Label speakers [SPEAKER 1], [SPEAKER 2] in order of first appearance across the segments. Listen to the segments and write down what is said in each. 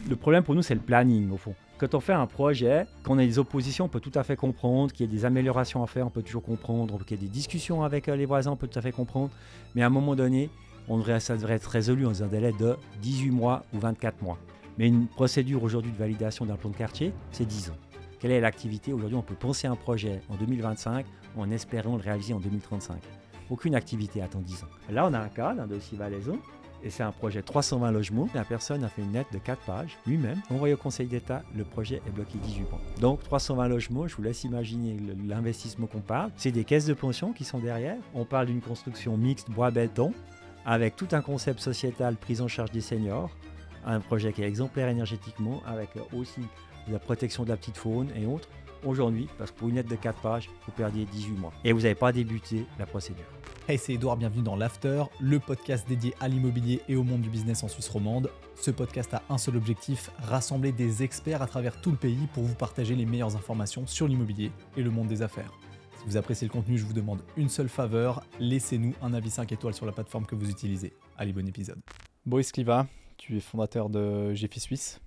[SPEAKER 1] Le problème pour nous, c'est le planning, au fond. Quand on fait un projet, quand on a des oppositions, on peut tout à fait comprendre, qu'il y ait des améliorations à faire, on peut toujours comprendre, qu'il y ait des discussions avec les voisins, on peut tout à fait comprendre. Mais à un moment donné, ça devrait être résolu dans un délai de 18 mois ou 24 mois. Mais une procédure aujourd'hui de validation d'un plan de quartier, c'est 10 ans. Quelle est l'activité? Aujourd'hui, on peut penser un projet en 2025 en espérant le réaliser en 2035. Aucune activité attend 10 ans. Là, on a un cas d'un dossier Valaison. Et c'est un projet 320 logements. La personne a fait une lettre de 4 pages, lui-même, envoyé au Conseil d'État. Le projet est bloqué 18 mois. Donc 320 logements, je vous laisse imaginer l'investissement qu'on parle. C'est des caisses de pension qui sont derrière. On parle d'une construction mixte bois-béton, avec tout un concept sociétal prise en charge des seniors. Un projet qui est exemplaire énergétiquement, avec aussi la protection de la petite faune et autres. Aujourd'hui, parce que pour une lettre de 4 pages, vous perdiez 18 mois. Et vous n'avez pas débuté la procédure.
[SPEAKER 2] Hey, c'est Edouard, bienvenue dans l'After, le podcast dédié à l'immobilier et au monde du business en Suisse romande. Ce podcast a un seul objectif, rassembler des experts à travers tout le pays pour vous partager les meilleures informations sur l'immobilier et le monde des affaires. Si vous appréciez le contenu, je vous demande une seule faveur, laissez-nous un avis 5 étoiles sur la plateforme que vous utilisez. Allez, bon épisode. Boris Kliva, tu es fondateur de GFI Suisse.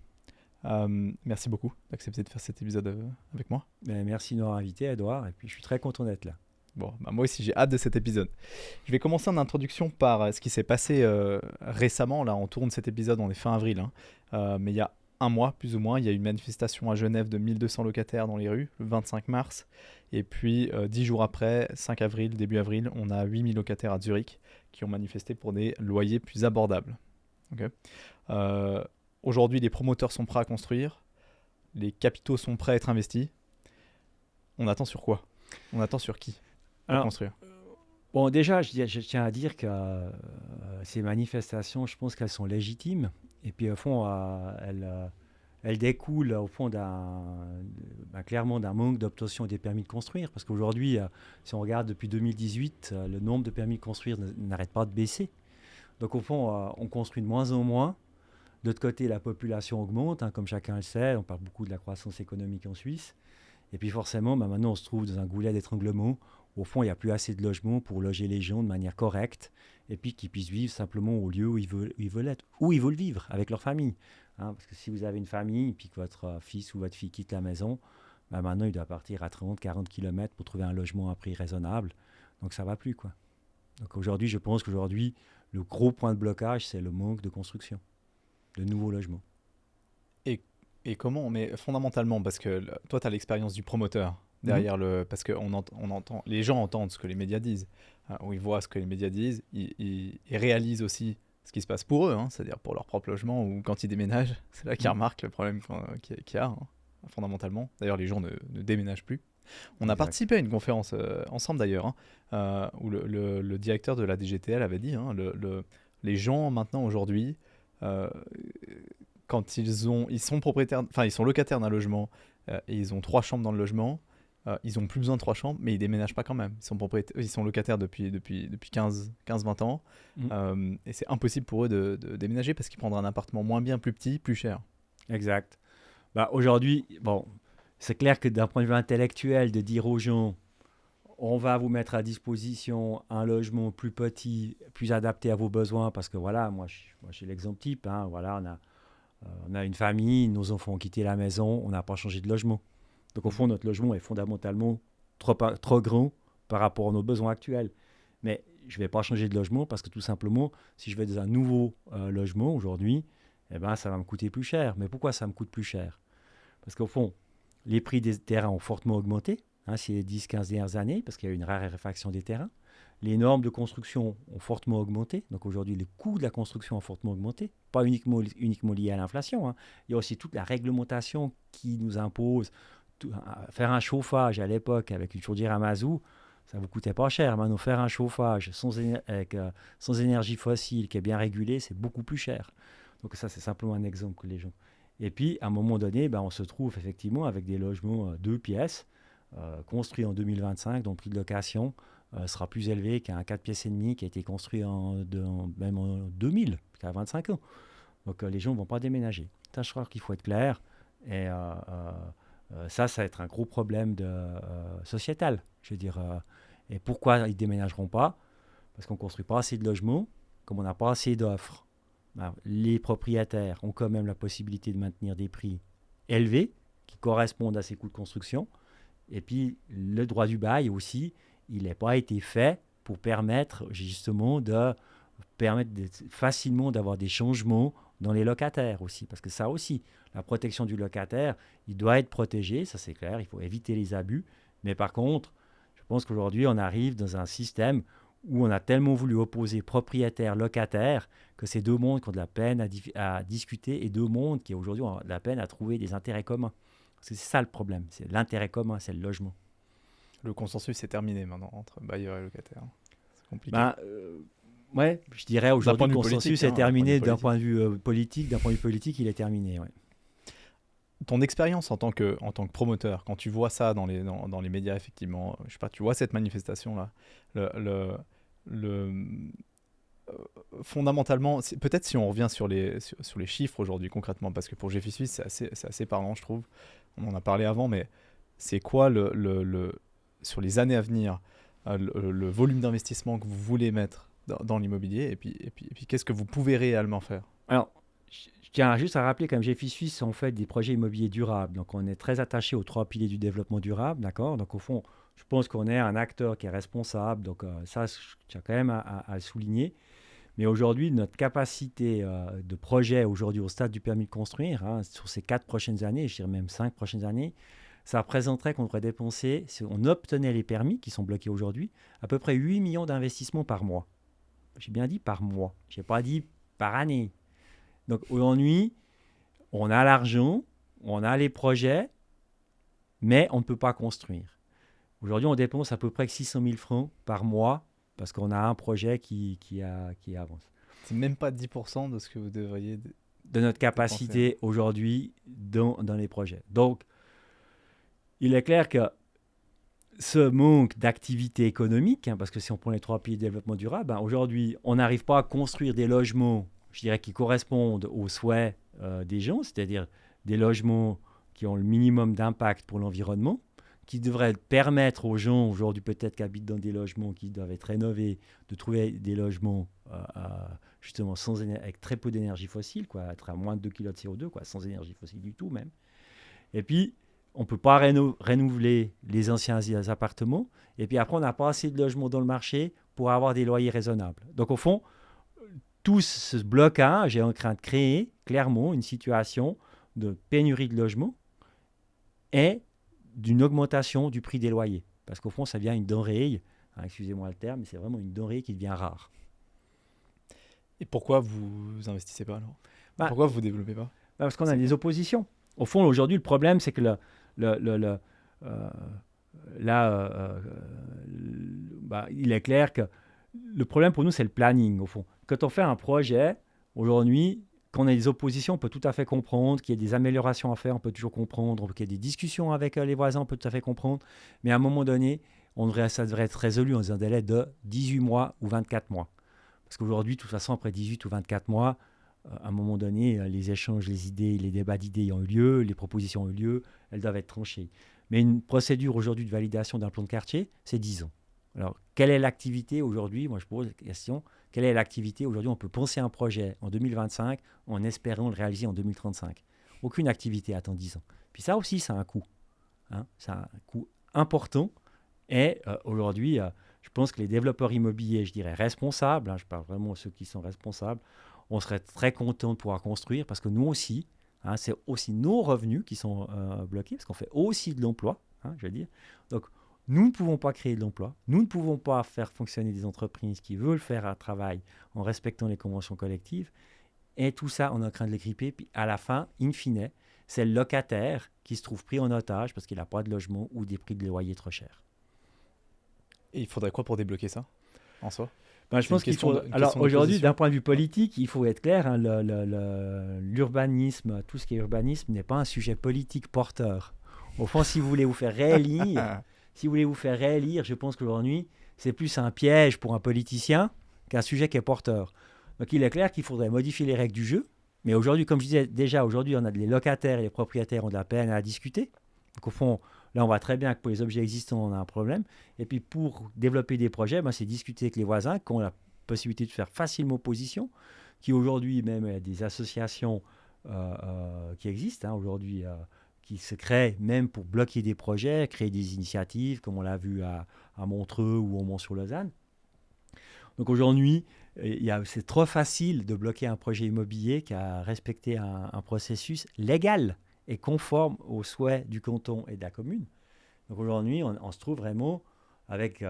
[SPEAKER 2] Merci beaucoup d'accepter de faire cet épisode avec moi.
[SPEAKER 1] Merci de m'avoir invité, Edouard, et puis je suis très content d'être là.
[SPEAKER 2] Bon, moi aussi j'ai hâte de cet épisode. Je vais commencer en introduction par ce qui s'est passé récemment. Là, on tourne cet épisode, on est fin avril, mais il y a un mois plus ou moins, il y a eu une manifestation à Genève de 1200 locataires dans les rues, le 25 mars. Et puis 10 jours après, 5 avril, début avril, on a 8000 locataires à Zurich qui ont manifesté pour des loyers plus abordables. Okay. Aujourd'hui, les promoteurs sont prêts à construire, les capitaux sont prêts à être investis. On attend sur quoi? On attend sur qui?
[SPEAKER 1] Alors,
[SPEAKER 2] construire.
[SPEAKER 1] Bon, déjà, je tiens à dire que ces manifestations, je pense qu'elles sont légitimes. Et puis, au fond, elles découlent, au fond, clairement d'un manque d'obtention des permis de construire. Parce qu'aujourd'hui, si on regarde depuis 2018, le nombre de permis de construire n'arrête pas de baisser. Donc, au fond, on construit de moins en moins. De l'autre côté, la population augmente, comme chacun le sait. On parle beaucoup de la croissance économique en Suisse. Et puis, forcément, maintenant, on se trouve dans un goulet d'étranglement. Au fond, il n'y a plus assez de logements pour loger les gens de manière correcte et puis qu'ils puissent vivre simplement au lieu où ils veulent être, où ils veulent vivre avec leur famille. Parce que si vous avez une famille et puis que votre fils ou votre fille quitte la maison, maintenant, il doit partir à 30-40 km pour trouver un logement à prix raisonnable. Donc, ça ne va plus, quoi. Donc, aujourd'hui, je pense qu'aujourd'hui, le gros point de blocage, c'est le manque de construction, de nouveaux logements.
[SPEAKER 2] Et comment? Mais fondamentalement, parce que toi, tu as l'expérience du promoteur. Derrière parce que on entend, les gens entendent ce que les médias disent, ou ils voient ce que les médias disent, ils réalisent aussi ce qui se passe pour eux, c'est-à-dire pour leur propre logement ou quand ils déménagent, c'est là qu'ils remarquent le problème qu'il y a, fondamentalement. D'ailleurs, les gens ne déménagent plus. On a participé à une conférence ensemble d'ailleurs, où le directeur de la DGTL avait dit, les gens maintenant aujourd'hui, quand ils sont propriétaires, enfin ils sont locataires d'un logement et ils ont 3 chambres dans le logement. Ils n'ont plus besoin de 3 chambres, mais ils ne déménagent pas quand même. Ils sont locataires depuis 15-20 ans. Et c'est impossible pour eux de déménager parce qu'ils prendraient un appartement moins bien, plus petit, plus cher.
[SPEAKER 1] Exact. Aujourd'hui, c'est clair que d'un point de vue intellectuel, de dire aux gens, on va vous mettre à disposition un logement plus petit, plus adapté à vos besoins, parce que voilà, moi j'ai l'exemple type. On a une famille, nos enfants ont quitté la maison, on n'a pas changé de logement. Donc, au fond, notre logement est fondamentalement trop grand par rapport à nos besoins actuels. Mais je ne vais pas changer de logement parce que tout simplement, si je vais dans un nouveau logement aujourd'hui, ça va me coûter plus cher. Mais pourquoi ça me coûte plus cher? Parce qu'au fond, les prix des terrains ont fortement augmenté ces 10-15 dernières années parce qu'il y a eu une raréfaction des terrains. Les normes de construction ont fortement augmenté. Donc, aujourd'hui, les coûts de la construction ont fortement augmenté. Pas uniquement lié à l'inflation. Il y a aussi toute la réglementation qui nous impose. Faire un chauffage à l'époque avec une chaudière à mazout, ça ne vous coûtait pas cher. Maintenant, faire un chauffage sans énergie fossile qui est bien régulé, c'est beaucoup plus cher. Donc ça, c'est simplement un exemple que les gens... Et puis, à un moment donné, on se trouve effectivement avec des logements 2 pièces construits en 2025, dont le prix de location sera plus élevé qu'un 4 pièces et demi qui a été construit même en 2000, qui a 25 ans. Donc les gens ne vont pas déménager. Je crois qu'il faut être clair. Et... ça va être un gros problème sociétal. Je veux dire, et pourquoi ils ne déménageront pas? Parce qu'on ne construit pas assez de logements, comme on n'a pas assez d'offres. ben, les propriétaires ont quand même la possibilité de maintenir des prix élevés qui correspondent à ces coûts de construction. Et puis, le droit du bail aussi, il n'a pas été fait pour permettre justement facilement d'avoir des changements dans les locataires aussi. Parce que ça aussi, la protection du locataire, il doit être protégé, ça c'est clair, il faut éviter les abus. Mais par contre, je pense qu'aujourd'hui, on arrive dans un système où on a tellement voulu opposer propriétaire-locataire que c'est deux mondes qui ont de la peine à discuter et deux mondes qui aujourd'hui ont de la peine à trouver des intérêts communs. Parce que c'est ça le problème, c'est l'intérêt commun, c'est le logement.
[SPEAKER 2] Le consensus est terminé maintenant entre bailleurs et locataires. C'est compliqué.
[SPEAKER 1] Ouais, je dirais aujourd'hui le
[SPEAKER 2] politique,
[SPEAKER 1] consensus est terminé d'un point de vue politique. D'un point de vue politique, il est terminé. Ouais.
[SPEAKER 2] Ton expérience en tant que promoteur, quand tu vois ça dans les médias, effectivement, je sais pas, tu vois cette manifestation-là, fondamentalement, peut-être si on revient sur les chiffres aujourd'hui concrètement, parce que pour GFI Suisse, c'est assez parlant, je trouve. On en a parlé avant, mais c'est quoi sur les années à venir, le volume d'investissement que vous voulez mettre dans l'immobilier, et puis qu'est-ce que vous pouvez réellement faire?
[SPEAKER 1] Alors, je tiens juste à rappeler, comme GFI Suisse, on fait des projets immobiliers durables. Donc, on est très attaché aux 3 piliers du développement durable, d'accord? Donc, au fond, je pense qu'on est un acteur qui est responsable. Donc, ça, je tiens quand même à le souligner. Mais aujourd'hui, notre capacité de projet aujourd'hui au stade du permis de construire, sur ces 4 prochaines années, je dirais même 5 prochaines années, ça représenterait qu'on devrait dépenser, si on obtenait les permis qui sont bloqués aujourd'hui, à peu près 8 millions d'investissements par mois. J'ai bien dit par mois, je n'ai pas dit par année. Donc aujourd'hui, on a l'argent, on a les projets, mais on ne peut pas construire. Aujourd'hui, on dépense à peu près 600 000 francs par mois parce qu'on a un projet qui avance.
[SPEAKER 2] C'est même pas 10% de ce que vous devriez
[SPEAKER 1] de notre capacité aujourd'hui dans les projets. Donc, il est clair que ce manque d'activité économique, parce que si on prend les 3 piliers de développement durable, aujourd'hui, on n'arrive pas à construire des logements, je dirais, qui correspondent aux souhaits des gens, c'est-à-dire des logements qui ont le minimum d'impact pour l'environnement, qui devraient permettre aux gens, aujourd'hui peut-être qui habitent dans des logements qui doivent être rénovés, de trouver des logements justement avec très peu d'énergie fossile, être à moins de 2 kg de CO2, sans énergie fossile du tout même. Et puis, on ne peut pas renouveler les anciens appartements. Et puis après, on n'a pas assez de logements dans le marché pour avoir des loyers raisonnables. Donc au fond, tout ce blocage est en train de créer clairement une situation de pénurie de logements et d'une augmentation du prix des loyers. Parce qu'au fond, ça devient une denrée, excusez-moi le terme, mais c'est vraiment une denrée qui devient rare.
[SPEAKER 2] Et pourquoi vous investissez pas alors? Pourquoi vous développez pas?
[SPEAKER 1] Parce qu'on a des oppositions. Au fond, aujourd'hui, le problème, c'est que il est clair que le problème pour nous, c'est le planning, au fond. Quand on fait un projet, aujourd'hui, quand on a des oppositions, on peut tout à fait comprendre qu'il y a des améliorations à faire, on peut toujours comprendre, qu'il y a des discussions avec les voisins, on peut tout à fait comprendre. Mais à un moment donné, ça devrait être résolu dans un délai de 18 mois ou 24 mois. Parce qu'aujourd'hui, de toute façon, après 18 ou 24 mois, à un moment donné, les échanges, les idées, les débats d'idées ont eu lieu, les propositions ont eu lieu, elles doivent être tranchées. Mais une procédure aujourd'hui de validation d'un plan de quartier, c'est 10 ans. Alors, quelle est l'activité aujourd'hui? Moi, je pose la question. Quelle est l'activité aujourd'hui? On peut penser un projet en 2025 en espérant le réaliser en 2035. Aucune activité attend 10 ans. Puis ça aussi, ça a un coût. Ça a un coût important. Et aujourd'hui, je pense que les développeurs immobiliers, je dirais responsables, je parle vraiment de ceux qui sont responsables, on serait très content de pouvoir construire parce que nous aussi, c'est aussi nos revenus qui sont bloqués parce qu'on fait aussi de l'emploi, je veux dire. Donc, nous ne pouvons pas créer de l'emploi, nous ne pouvons pas faire fonctionner des entreprises qui veulent faire un travail en respectant les conventions collectives. Et tout ça, on est en train de les gripper. Puis à la fin, in fine, c'est le locataire qui se trouve pris en otage parce qu'il n'a pas de logement ou des prix de loyer trop chers.
[SPEAKER 2] Et il faudrait quoi pour débloquer ça, en soi?
[SPEAKER 1] Je pense qu'il faut. Alors aujourd'hui, d'un point de vue politique, il faut être clair, l'urbanisme, tout ce qui est urbanisme, n'est pas un sujet politique porteur. Au fond, si vous voulez vous faire réélire, je pense qu'aujourd'hui, c'est plus un piège pour un politicien qu'un sujet qui est porteur. Donc il est clair qu'il faudrait modifier les règles du jeu. Mais aujourd'hui, comme je disais déjà, aujourd'hui, on a les locataires et les propriétaires ont de la peine à discuter. Donc au fond, là, on voit très bien que pour les objets existants, on a un problème. Et puis pour développer des projets, c'est discuter avec les voisins qui ont la possibilité de faire facilement opposition. qui aujourd'hui, même il y a des associations qui existent aujourd'hui, qui se créent même pour bloquer des projets, créer des initiatives, comme on l'a vu à Montreux ou au Mont-sur-Lausanne. Donc aujourd'hui, c'est trop facile de bloquer un projet immobilier qu'à respecter un processus légal et conforme aux souhaits du canton et de la commune. Donc aujourd'hui, on se trouve vraiment avec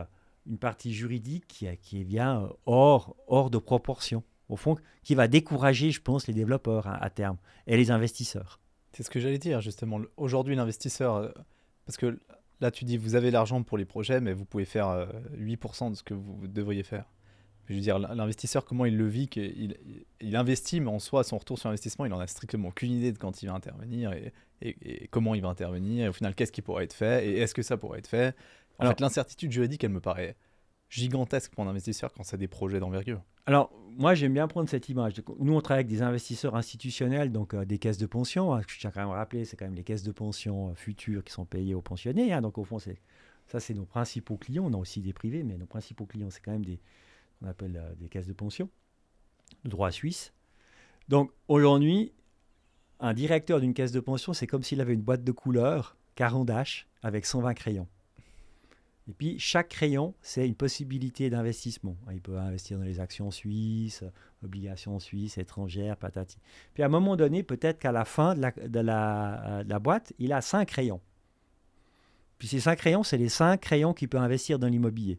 [SPEAKER 1] une partie juridique qui est bien hors de proportion, au fond, qui va décourager, je pense, les développeurs à terme et les investisseurs.
[SPEAKER 2] C'est ce que j'allais dire, justement. Aujourd'hui, l'investisseur, parce que là, tu dis, vous avez l'argent pour les projets, mais vous pouvez faire 8% de ce que vous devriez faire. Je veux dire, l'investisseur, comment il le vit, il investit, mais en soi, son retour sur investissement, il n'en a strictement aucune idée de quand il va intervenir et comment il va intervenir, et au final, qu'est-ce qui pourrait être fait, et est-ce que ça pourrait être fait. En fait, l'incertitude juridique, elle me paraît gigantesque pour un investisseur quand c'est des projets d'envergure.
[SPEAKER 1] Alors, moi, j'aime bien prendre cette image. Nous, on travaille avec des investisseurs institutionnels, donc des caisses de pension. Je tiens quand même à rappeler, c'est quand même les caisses de pension futures qui sont payées aux pensionnés. Donc, au fond, c'est nos principaux clients. On a aussi des privés, mais nos principaux clients, c'est quand même on appelle des caisses de pension, de droit suisse. Donc, aujourd'hui, un directeur d'une caisse de pension, c'est comme s'il avait une boîte de couleurs, Caran d'H, avec 120 crayons. Et puis, chaque crayon, c'est une possibilité d'investissement. Il peut investir dans les actions suisses, obligations suisses, étrangères, patati. Puis, à un moment donné, peut-être qu'à la fin de la boîte, il a 5 crayons. Puis, ces 5 crayons, c'est les 5 crayons qu'il peut investir dans l'immobilier.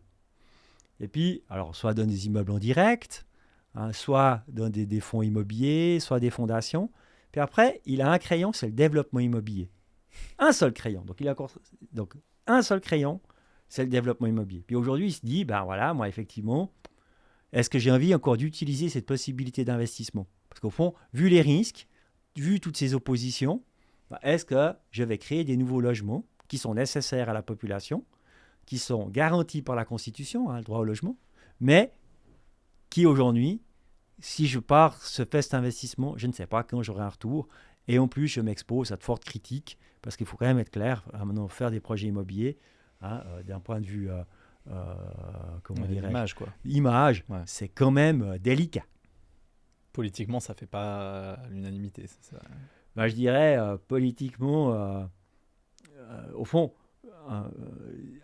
[SPEAKER 1] Et puis, alors, soit dans des immeubles en direct, soit dans des fonds immobiliers, soit des fondations. Puis après, il a un crayon, c'est le développement immobilier. Un seul crayon. Donc un seul crayon, c'est le développement immobilier. Puis aujourd'hui, il se dit, ben voilà, moi, effectivement, est-ce que j'ai envie encore d'utiliser cette possibilité d'investissement? Parce qu'au fond, vu les risques, vu toutes ces oppositions, est-ce que je vais créer des nouveaux logements qui sont nécessaires à la population, qui sont garantis par la Constitution, le droit au logement, mais qui aujourd'hui, si je fais cet investissement, je ne sais pas quand j'aurai un retour. Et en plus, je m'expose à de fortes critiques, parce qu'il faut quand même être clair, maintenant, faire des projets immobiliers, d'un point de vue,
[SPEAKER 2] L'image, quoi.
[SPEAKER 1] L'image, ouais. C'est quand même délicat.
[SPEAKER 2] Politiquement, ça ne fait pas l'unanimité. Ça.
[SPEAKER 1] Je dirais, politiquement, au fond,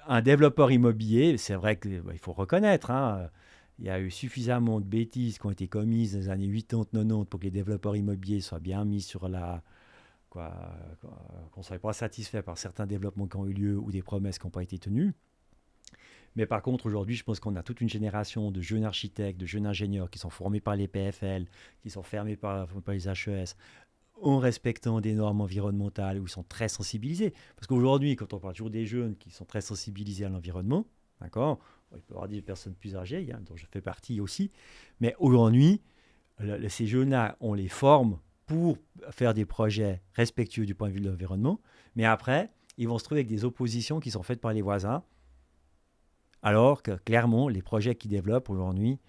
[SPEAKER 1] un développeur immobilier, c'est vrai qu'il faut reconnaître, il y a eu suffisamment de bêtises qui ont été commises dans les années 80-90 pour que les développeurs immobiliers soient bien mis sur qu'on ne soit pas satisfait par certains développements qui ont eu lieu ou des promesses qui n'ont pas été tenues. Mais par contre, aujourd'hui, je pense qu'on a toute une génération de jeunes architectes, de jeunes ingénieurs qui sont formés par les PFL, qui sont formés par les HES, en respectant des normes environnementales où ils sont très sensibilisés. Parce qu'aujourd'hui, quand on parle toujours des jeunes qui sont très sensibilisés à l'environnement, d'accord, il peut y avoir des personnes plus âgées, dont je fais partie aussi, mais aujourd'hui, ces jeunes-là, on les forme pour faire des projets respectueux du point de vue de l'environnement, mais après, ils vont se trouver avec des oppositions qui sont faites par les voisins, alors que clairement, les projets qu'ils développent aujourd'hui,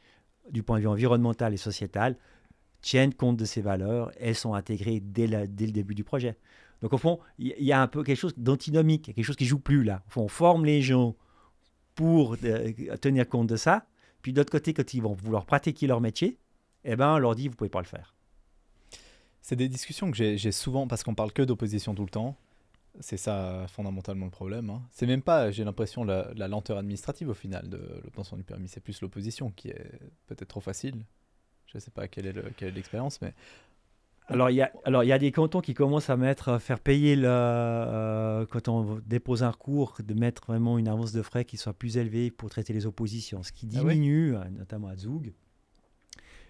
[SPEAKER 1] du point de vue environnemental et sociétal, tiennent compte de ces valeurs, elles sont intégrées dès le début du projet. Donc au fond, il y a un peu quelque chose d'antinomique, quelque chose qui ne joue plus là. Au fond, on forme les gens pour tenir compte de ça, puis d'autre côté, quand ils vont vouloir pratiquer leur métier, on leur dit, vous ne pouvez pas le faire.
[SPEAKER 2] C'est des discussions que j'ai souvent, parce qu'on parle que d'opposition tout le temps. C'est ça fondamentalement le problème. C'est même pas, j'ai l'impression, la lenteur administrative au final de l'obtention du permis. C'est plus l'opposition qui est peut-être trop facile. Je ne sais pas quelle est l'expérience, mais...
[SPEAKER 1] Alors, il y a des cantons qui commencent à faire payer, quand on dépose un recours, de mettre vraiment une avance de frais qui soit plus élevée pour traiter les oppositions, ce qui diminue, notamment à Zug.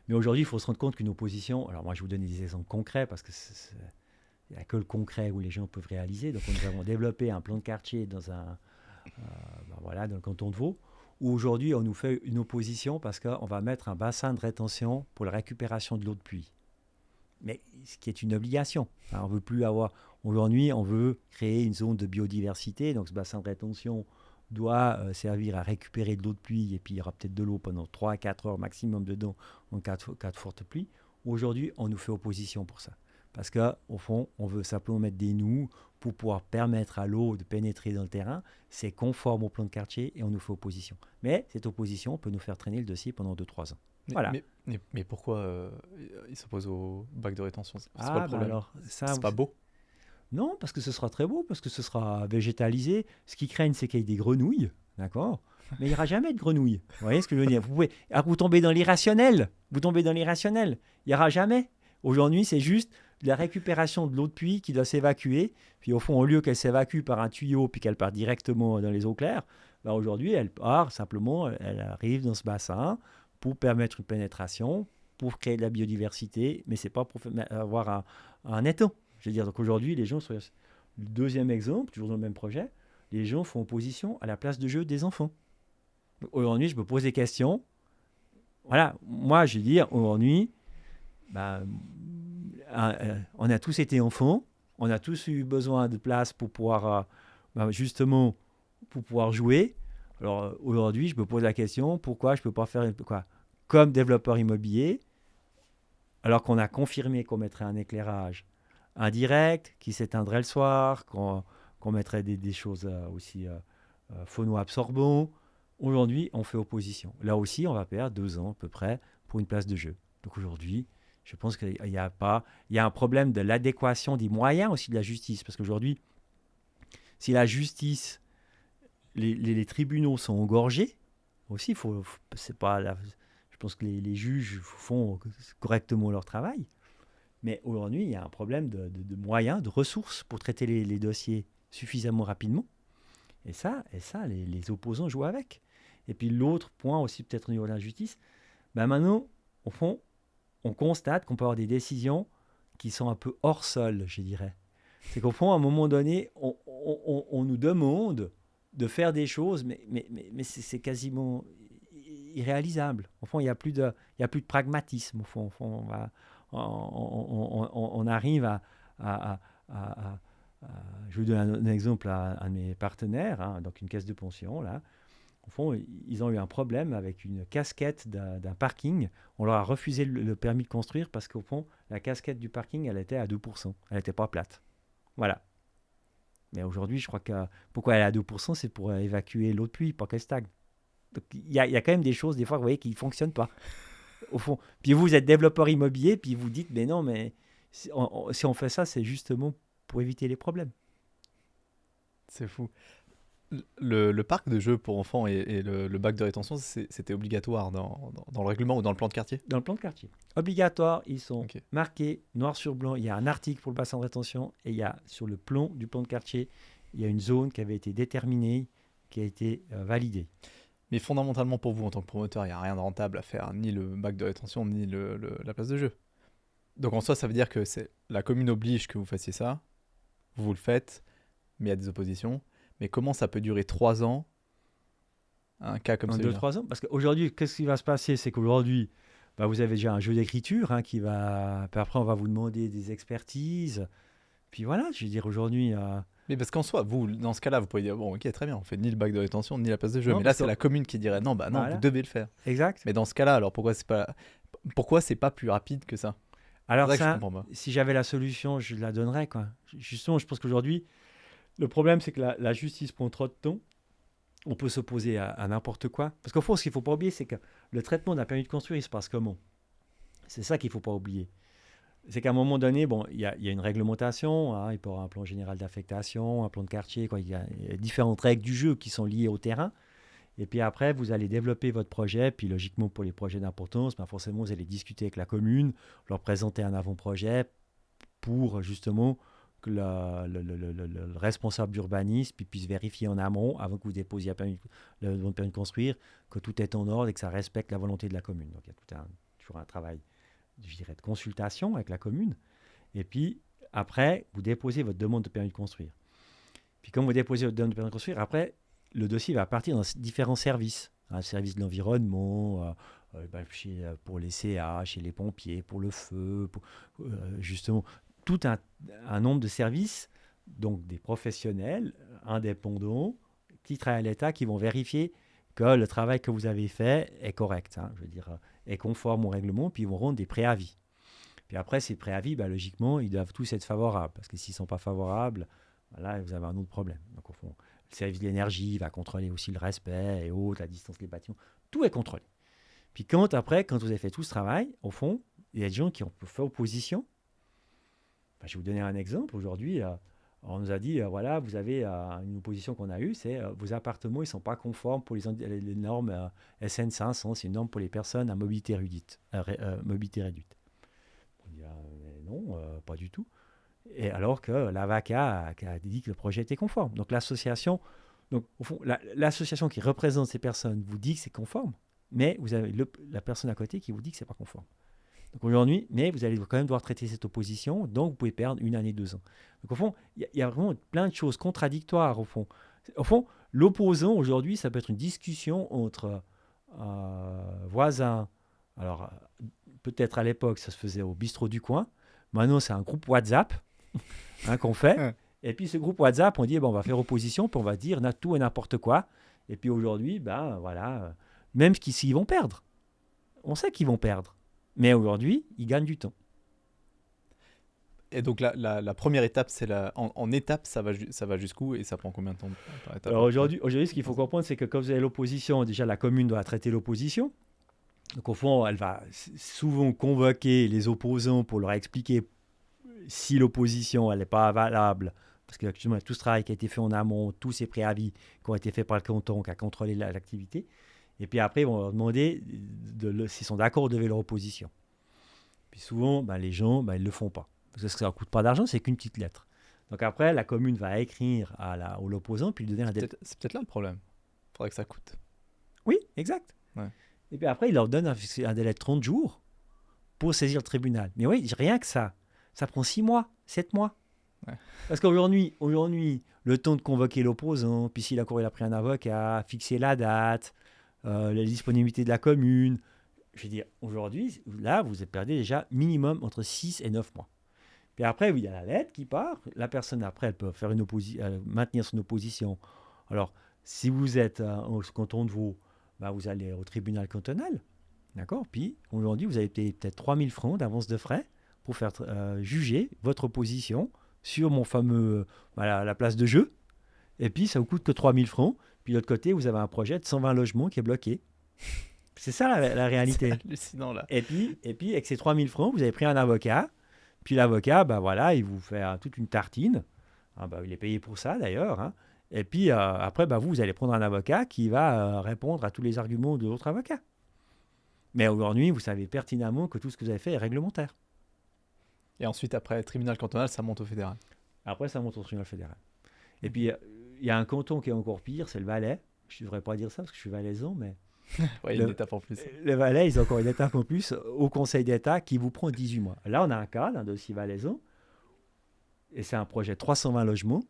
[SPEAKER 1] Mais aujourd'hui, il faut se rendre compte qu'une opposition... Alors moi, je vais vous donner des exemples concrets, parce que il n'y a que le concret où les gens peuvent réaliser. Donc, nous avons développé un plan de quartier dans le canton de Vaud, où aujourd'hui, on nous fait une opposition parce qu'on va mettre un bassin de rétention pour la récupération de l'eau de pluie. Mais ce qui est une obligation. On veut plus avoir... Aujourd'hui, on veut créer une zone de biodiversité. Donc, ce bassin de rétention doit servir à récupérer de l'eau de pluie. Et puis, il y aura peut-être de l'eau pendant 3 à 4 heures maximum dedans en cas de forte pluie. Aujourd'hui, on nous fait opposition pour ça. Parce qu'au fond, on veut simplement mettre des noues pour pouvoir permettre à l'eau de pénétrer dans le terrain. C'est conforme au plan de quartier et on nous fait opposition. Mais cette opposition peut nous faire traîner le dossier pendant 2-3 ans. Voilà.
[SPEAKER 2] Mais pourquoi il s'oppose au bac de rétention? C'est quoi le
[SPEAKER 1] Bah
[SPEAKER 2] problème?
[SPEAKER 1] alors, ça,
[SPEAKER 2] C'est pas beau?
[SPEAKER 1] non, parce que ce sera très beau, parce que ce sera végétalisé. Ce qu'ils craignent, c'est qu'il y ait des grenouilles, d'accord? Mais il n'y aura jamais de grenouilles. Vous voyez ce que je veux dire? Vous tombez dans l'irrationnel. Vous tombez dans l'irrationnel. Il n'y aura jamais. Aujourd'hui, c'est juste la récupération de l'eau de pluie qui doit s'évacuer. Puis au fond, au lieu qu'elle s'évacue par un tuyau puis qu'elle part directement dans les eaux claires, bah aujourd'hui, elle part simplement, elle arrive dans ce bassin pour permettre une pénétration, pour créer de la biodiversité, mais c'est pas pour avoir un étang. Je veux dire, donc aujourd'hui, les gens sont... Le deuxième exemple, toujours dans le même projet, les gens font opposition à la place de jeu des enfants. Aujourd'hui, je me pose des questions. Voilà, moi, je veux dire, aujourd'hui, bah, on a tous été enfants, on a tous eu besoin de place pour pouvoir, justement, pour pouvoir jouer. Alors aujourd'hui, je me pose la question, pourquoi je ne peux pas faire quoi, comme développeur immobilier, alors qu'on a confirmé qu'on mettrait un éclairage indirect, qui s'éteindrait le soir, qu'on mettrait des choses aussi phono-absorbants. Aujourd'hui, on fait opposition. Là aussi, on va perdre 2 ans à peu près pour une place de jeu. Donc aujourd'hui, je pense qu'il y a un problème de l'adéquation des moyens aussi de la justice. Parce qu'aujourd'hui, si la justice, les tribunaux sont engorgés, aussi, c'est pas je pense que les juges font correctement leur travail. Mais aujourd'hui, il y a un problème de moyens, de ressources pour traiter les dossiers suffisamment rapidement. Et ça les opposants jouent avec. Et puis l'autre point aussi, peut-être au niveau de la justice, maintenant, au fond, on constate qu'on peut avoir des décisions qui sont un peu hors sol, je dirais. C'est qu'au fond, à un moment donné, on nous demande de faire des choses, mais c'est quasiment irréalisable. Au fond, il n'y a plus de pragmatisme. Au fond, on arrive à je vais vous donner un exemple à un de mes partenaires, hein, donc une caisse de pension, là. Au fond, ils ont eu un problème avec une casquette d'un parking. On leur a refusé le permis de construire parce qu'au fond, la casquette du parking, elle était à 2%. Elle n'était pas plate. Voilà. Mais aujourd'hui, je crois que pourquoi elle est à 2%, c'est pour évacuer l'eau de pluie, pas qu'elle stagne. Donc il y a quand même des choses, des fois, vous voyez, qui ne fonctionnent pas. Au fond. Puis vous êtes développeur immobilier, puis vous dites, mais non, mais si on fait ça, c'est justement pour éviter les problèmes.
[SPEAKER 2] C'est fou. Le parc de jeux pour enfants et le bac de rétention, c'était obligatoire dans le règlement ou dans le plan de quartier?
[SPEAKER 1] Dans le plan de quartier. Obligatoire, ils sont
[SPEAKER 2] Ok.
[SPEAKER 1] marqués noir sur blanc. Il y a un article pour le bassin de rétention et il y a sur le plan du plan de quartier, il y a une zone qui avait été déterminée, qui a été validée.
[SPEAKER 2] Mais fondamentalement, pour vous, en tant que promoteur, il n'y a rien de rentable à faire, ni le bac de rétention, ni la place de jeu. Donc en soi, ça veut dire que la commune oblige que vous fassiez ça, vous le faites, mais il y a des oppositions. Mais comment ça peut durer 3 ans, un cas comme
[SPEAKER 1] En
[SPEAKER 2] celui-là?
[SPEAKER 1] 2-3 ans. Parce qu'aujourd'hui, qu'est-ce qui va se passer? C'est qu'aujourd'hui, vous avez déjà un jeu d'écriture qui va. Puis après, on va vous demander des expertises. Puis voilà, je veux dire, aujourd'hui.
[SPEAKER 2] Mais parce qu'en soi, vous, dans ce cas-là, vous pouvez dire, bon, ok, très bien, on fait ni le bac de rétention, ni la place de jeu.
[SPEAKER 1] Non,
[SPEAKER 2] Mais là,
[SPEAKER 1] parce
[SPEAKER 2] c'est
[SPEAKER 1] que-
[SPEAKER 2] la commune qui dirait, non, bah non,
[SPEAKER 1] Voilà.
[SPEAKER 2] vous devez le faire.
[SPEAKER 1] Exact.
[SPEAKER 2] Mais dans ce cas-là, alors pourquoi c'est pas plus rapide que ça? C'est
[SPEAKER 1] Alors
[SPEAKER 2] vrai que je
[SPEAKER 1] ça,
[SPEAKER 2] comprends pas.
[SPEAKER 1] si j'avais la solution, je la donnerais, quoi. Justement, je pense qu'aujourd'hui, le problème, c'est que la justice prend trop de temps. On peut s'opposer à n'importe quoi. Parce qu'au fond, ce qu'il ne faut pas oublier, c'est que le traitement d'un permis de construire, il se passe comment? C'est ça qu'il ne faut pas oublier. C'est qu'à un moment donné, bon, il y a une réglementation, hein, il peut y avoir un plan général d'affectation, un plan de quartier, quoi. Il y a différentes règles du jeu qui sont liées au terrain. Et puis après, vous allez développer votre projet. Puis logiquement, pour les projets d'importance, forcément, vous allez discuter avec la commune, leur présenter un avant-projet pour justement que le responsable d'urbanisme puisse vérifier en amont, avant que vous déposiez le permis de construire, que tout est en ordre et que ça respecte la volonté de la commune. Donc il y a toujours un travail, je dirais, de consultation avec la commune. Et puis après, vous déposez votre demande de permis de construire. Puis comme vous déposez votre demande de permis de construire, après, le dossier va partir dans différents services. Un service de l'environnement, pour les CA, chez les pompiers, pour le feu, justement, tout un nombre de services, donc des professionnels indépendants qui travaillent à l'État, qui vont vérifier que le travail que vous avez fait est correct, hein, je veux dire, est conforme au règlement, puis ils vont rendre des préavis. Puis après, ces préavis, logiquement, ils doivent tous être favorables, parce que s'ils ne sont pas favorables, là, vous avez un autre problème. Donc, au fond, le service de l'énergie va contrôler aussi le respect et autres, la distance des bâtiments. Tout est contrôlé. Puis quand vous avez fait tout ce travail, au fond, il y a des gens qui ont fait opposition. Enfin, je vais vous donner un exemple. Aujourd'hui, on nous a dit, voilà, vous avez une opposition qu'on a eue, c'est vos appartements, ils ne sont pas conformes pour les normes SN 500, c'est une norme pour les personnes à mobilité réduite. Mobilité réduite. On dit, non, pas du tout. Et alors que l'AVACA a dit que le projet était conforme. Donc l'association, au fond, l'association qui représente ces personnes vous dit que c'est conforme, mais vous avez la personne à côté qui vous dit que c'est pas conforme. Donc aujourd'hui, mais vous allez quand même devoir traiter cette opposition, donc vous pouvez perdre 1 année, 2 ans. Donc au fond, il y a vraiment plein de choses contradictoires au fond. Au fond, l'opposant aujourd'hui, ça peut être une discussion entre voisins. Alors peut-être à l'époque, ça se faisait au bistrot du coin. Maintenant, c'est un groupe WhatsApp qu'on fait. Et puis ce groupe WhatsApp, on dit, on va faire opposition, puis on va dire tout et n'importe quoi. Et puis aujourd'hui, voilà, même s'ils vont perdre. On sait qu'ils vont perdre. Mais aujourd'hui, ils gagnent du temps.
[SPEAKER 2] Et donc la première étape, c'est en étape, ça va jusqu'où et ça prend combien de temps par étape?
[SPEAKER 1] Alors aujourd'hui, ce qu'il faut comprendre, c'est que quand vous avez l'opposition, déjà la commune doit traiter l'opposition. Donc au fond, elle va souvent convoquer les opposants pour leur expliquer si l'opposition n'est pas valable, parce que justement, tout ce travail qui a été fait en amont, tous ces préavis qui ont été faits par le canton, qui a contrôlé l'activité, et puis après, ils vont leur demander s'ils sont d'accord de lever leur opposition. Puis souvent, les gens, ils ne le font pas, parce que ça ne coûte pas d'argent, c'est qu'une petite lettre. Donc après, la commune va écrire à l'opposant, puis lui donner un délai.
[SPEAKER 2] C'est peut-être là le problème. Il faudrait que ça coûte.
[SPEAKER 1] Oui, exact.
[SPEAKER 2] Ouais.
[SPEAKER 1] Et puis après, il leur donne un délai de 30 jours pour saisir le tribunal. Mais oui, rien que ça prend 6 mois, 7 mois.
[SPEAKER 2] Ouais.
[SPEAKER 1] Parce qu'aujourd'hui, le temps de convoquer l'opposant, puis s'il a pris un avocat, fixer la date, la disponibilité de la commune. Je veux dire, aujourd'hui, là, vous perdez déjà minimum entre 6 et 9 mois. Puis après, il y a la lettre qui part. La personne, après, elle peut faire maintenir son opposition. Alors, si vous êtes au canton de Vaud, vous allez au tribunal cantonal. D'accord? Puis, aujourd'hui, vous avez payé peut-être 3 000 francs d'avance de frais pour faire juger votre opposition sur mon fameux, la place de jeu. Et puis, ça vous coûte que 3 000 francs. Puis, de l'autre côté, vous avez un projet de 120 logements qui est bloqué. C'est ça la réalité.
[SPEAKER 2] C'est hallucinant, là.
[SPEAKER 1] Et puis, avec ces 3 000 francs, vous avez pris un avocat. Puis, l'avocat, il vous fait toute une tartine. Il est payé pour ça, d'ailleurs. Hein. Et puis, après, vous allez prendre un avocat qui va répondre à tous les arguments de l'autre avocat. Mais aujourd'hui, vous savez pertinemment que tout ce que vous avez fait est réglementaire.
[SPEAKER 2] Et ensuite, après, tribunal cantonal, ça monte au fédéral.
[SPEAKER 1] Après, ça monte au tribunal fédéral. Et puis, il y a un canton qui est encore pire, c'est le Valais. Je ne devrais pas dire ça parce que je suis valaisan, mais...
[SPEAKER 2] Oui, une étape en plus.
[SPEAKER 1] Le Valais, ils ont encore une étape en plus au Conseil d'État qui vous prend 18 mois. Là, on a un cas d'un dossier valaisan. Et c'est un projet de 320 logements.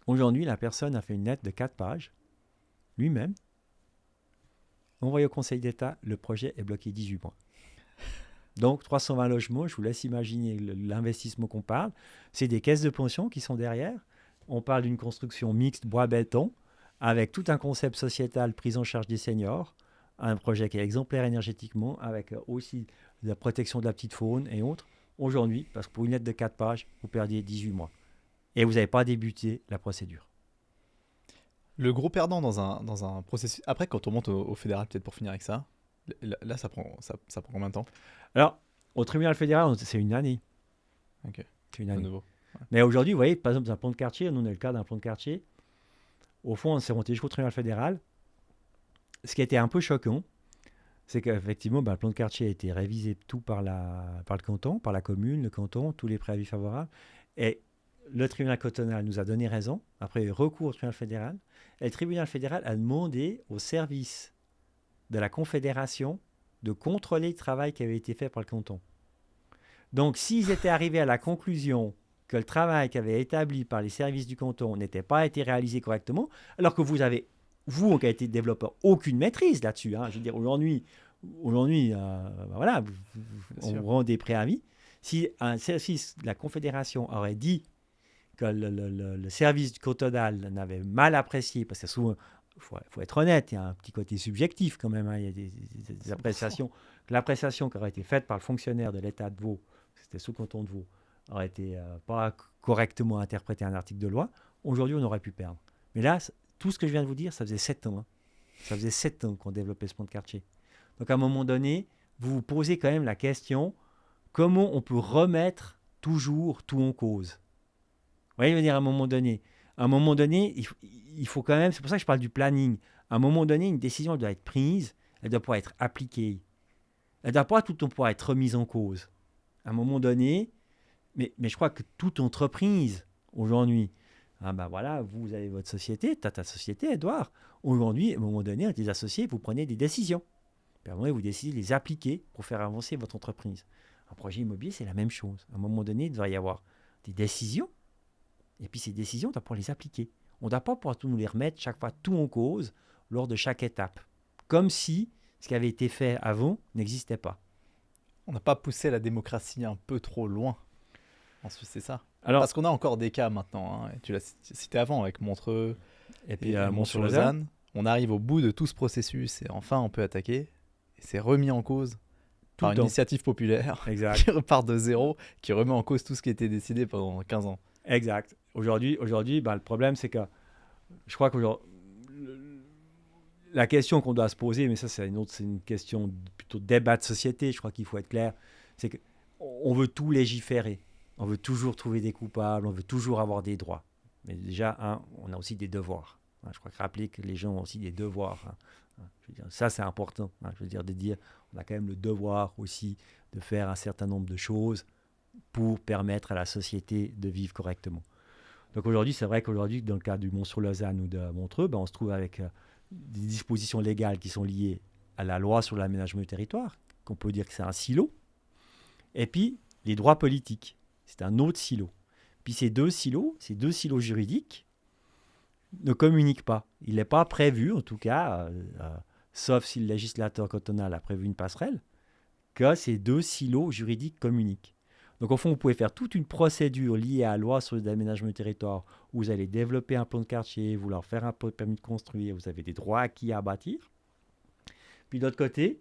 [SPEAKER 1] Aujourd'hui, la personne a fait une lettre de 4 pages, lui-même. Envoyé au Conseil d'État, le projet est bloqué 18 mois. Donc, 320 logements, je vous laisse imaginer l'investissement qu'on parle. C'est des caisses de pension qui sont derrière. On parle d'une construction mixte bois-béton avec tout un concept sociétal prise en charge des seniors, un projet qui est exemplaire énergétiquement, avec aussi la protection de la petite faune et autres. Aujourd'hui, parce que pour une lettre de 4 pages, vous perdiez 18 mois. Et vous n'avez pas débuté la procédure.
[SPEAKER 2] Le gros perdant dans un processus... Après, quand on monte au fédéral, peut-être pour finir avec ça, là, ça prend combien de temps?
[SPEAKER 1] Alors, au tribunal fédéral, c'est 1 année.
[SPEAKER 2] Ok.
[SPEAKER 1] C'est 1 année.
[SPEAKER 2] Nouveau. Ouais.
[SPEAKER 1] Mais aujourd'hui, vous voyez, par exemple, dans un plan de quartier, nous on a le cas d'un plan de quartier. Au fond, on s'est monté jusqu'au tribunal fédéral. Ce qui a été un peu choquant, c'est qu'effectivement, le plan de quartier a été révisé tout par le canton, par la commune, le canton, tous les préavis favorables. Et le tribunal cantonal nous a donné raison. Après, recours au tribunal fédéral. Et le tribunal fédéral a demandé au service de la Confédération de contrôler le travail qui avait été fait par le canton. Donc, s'ils étaient arrivés à la conclusion que le travail qui avait été établi par les services du canton n'était pas été réalisé correctement, alors que vous, qui avez été développeur, aucune maîtrise là-dessus. Hein. Je veux dire, aujourd'hui, voilà, on rend des préavis. Si un service de la Confédération aurait dit que le service du cantonal n'avait mal apprécié, parce que souvent, il faut être honnête, il y a un petit côté subjectif quand même, hein, il y a des appréciations, que l'appréciation qui aurait été faite par le fonctionnaire de l'État de Vaud, c'était sous le canton de Vaud, aurait été pas correctement interprété un article de loi, aujourd'hui on aurait pu perdre. Mais là, tout ce que je viens de vous dire, ça faisait 7 ans. Hein. Ça faisait 7 ans qu'on développait ce plan de quartier. Donc à un moment donné, vous vous posez quand même la question, comment on peut remettre toujours tout en cause? Vous voyez, je veux dire, à un moment donné, il faut quand même, c'est pour ça que je parle du planning, à un moment donné, une décision doit être prise, elle doit pouvoir être appliquée, elle ne doit pas tout le temps pouvoir être remise en cause. À un moment donné, mais je crois que toute entreprise, aujourd'hui, voilà, vous avez votre société, tu as ta société, Edouard. Aujourd'hui, à un moment donné, avec les associés, vous prenez des décisions. Puis à un moment donné, vous décidez de les appliquer pour faire avancer votre entreprise. Un projet immobilier, c'est la même chose. À un moment donné, il doit y avoir des décisions, et puis ces décisions, on doit pouvoir les appliquer. On ne doit pas pouvoir tout nous les remettre chaque fois tout en cause lors de chaque étape. Comme si ce qui avait été fait avant n'existait pas.
[SPEAKER 2] On n'a pas poussé la démocratie un peu trop loin en Suisse, c'est ça?
[SPEAKER 1] Alors,
[SPEAKER 2] Parce qu'on a encore des cas maintenant, hein, et tu l'as cité avant avec Montreux
[SPEAKER 1] et puis
[SPEAKER 2] et
[SPEAKER 1] Mont-sur-Lausanne.
[SPEAKER 2] On arrive au bout de tout ce processus et enfin on peut attaquer. Et c'est remis en cause
[SPEAKER 1] Tout
[SPEAKER 2] par
[SPEAKER 1] le
[SPEAKER 2] une
[SPEAKER 1] temps.
[SPEAKER 2] initiative populaire
[SPEAKER 1] Exact.
[SPEAKER 2] qui repart de zéro, qui remet en cause tout ce qui a été décidé pendant 15 ans.
[SPEAKER 1] Exact. Aujourd'hui, le problème, c'est que je crois qu'aujourd'hui, la question qu'on doit se poser, mais ça, c'est une question plutôt de débat de société, je crois qu'il faut être clair, c'est qu'on veut tout légiférer. On veut toujours trouver des coupables, on veut toujours avoir des droits. Mais déjà, on a aussi des devoirs. Je crois que rappeler que les gens ont aussi des devoirs. Je veux dire, ça, c'est important. Je veux dire, on a quand même le devoir aussi de faire un certain nombre de choses pour permettre à la société de vivre correctement. Donc aujourd'hui, c'est vrai qu'aujourd'hui, dans le cas du Mont-sur-Lausanne ou de Montreux, on se trouve avec des dispositions légales qui sont liées à la loi sur l'aménagement du territoire, qu'on peut dire que c'est un silo, et puis les droits politiques, c'est un autre silo. Puis ces deux silos juridiques, ne communiquent pas. Il n'est pas prévu, en tout cas, sauf si le législateur cantonal a prévu une passerelle, que ces deux silos juridiques communiquent. Donc au fond, vous pouvez faire toute une procédure liée à la loi sur l'aménagement du territoire, où vous allez développer un plan de quartier, vous leur faire un permis de construire, vous avez des droits acquis à bâtir. Puis de l'autre côté,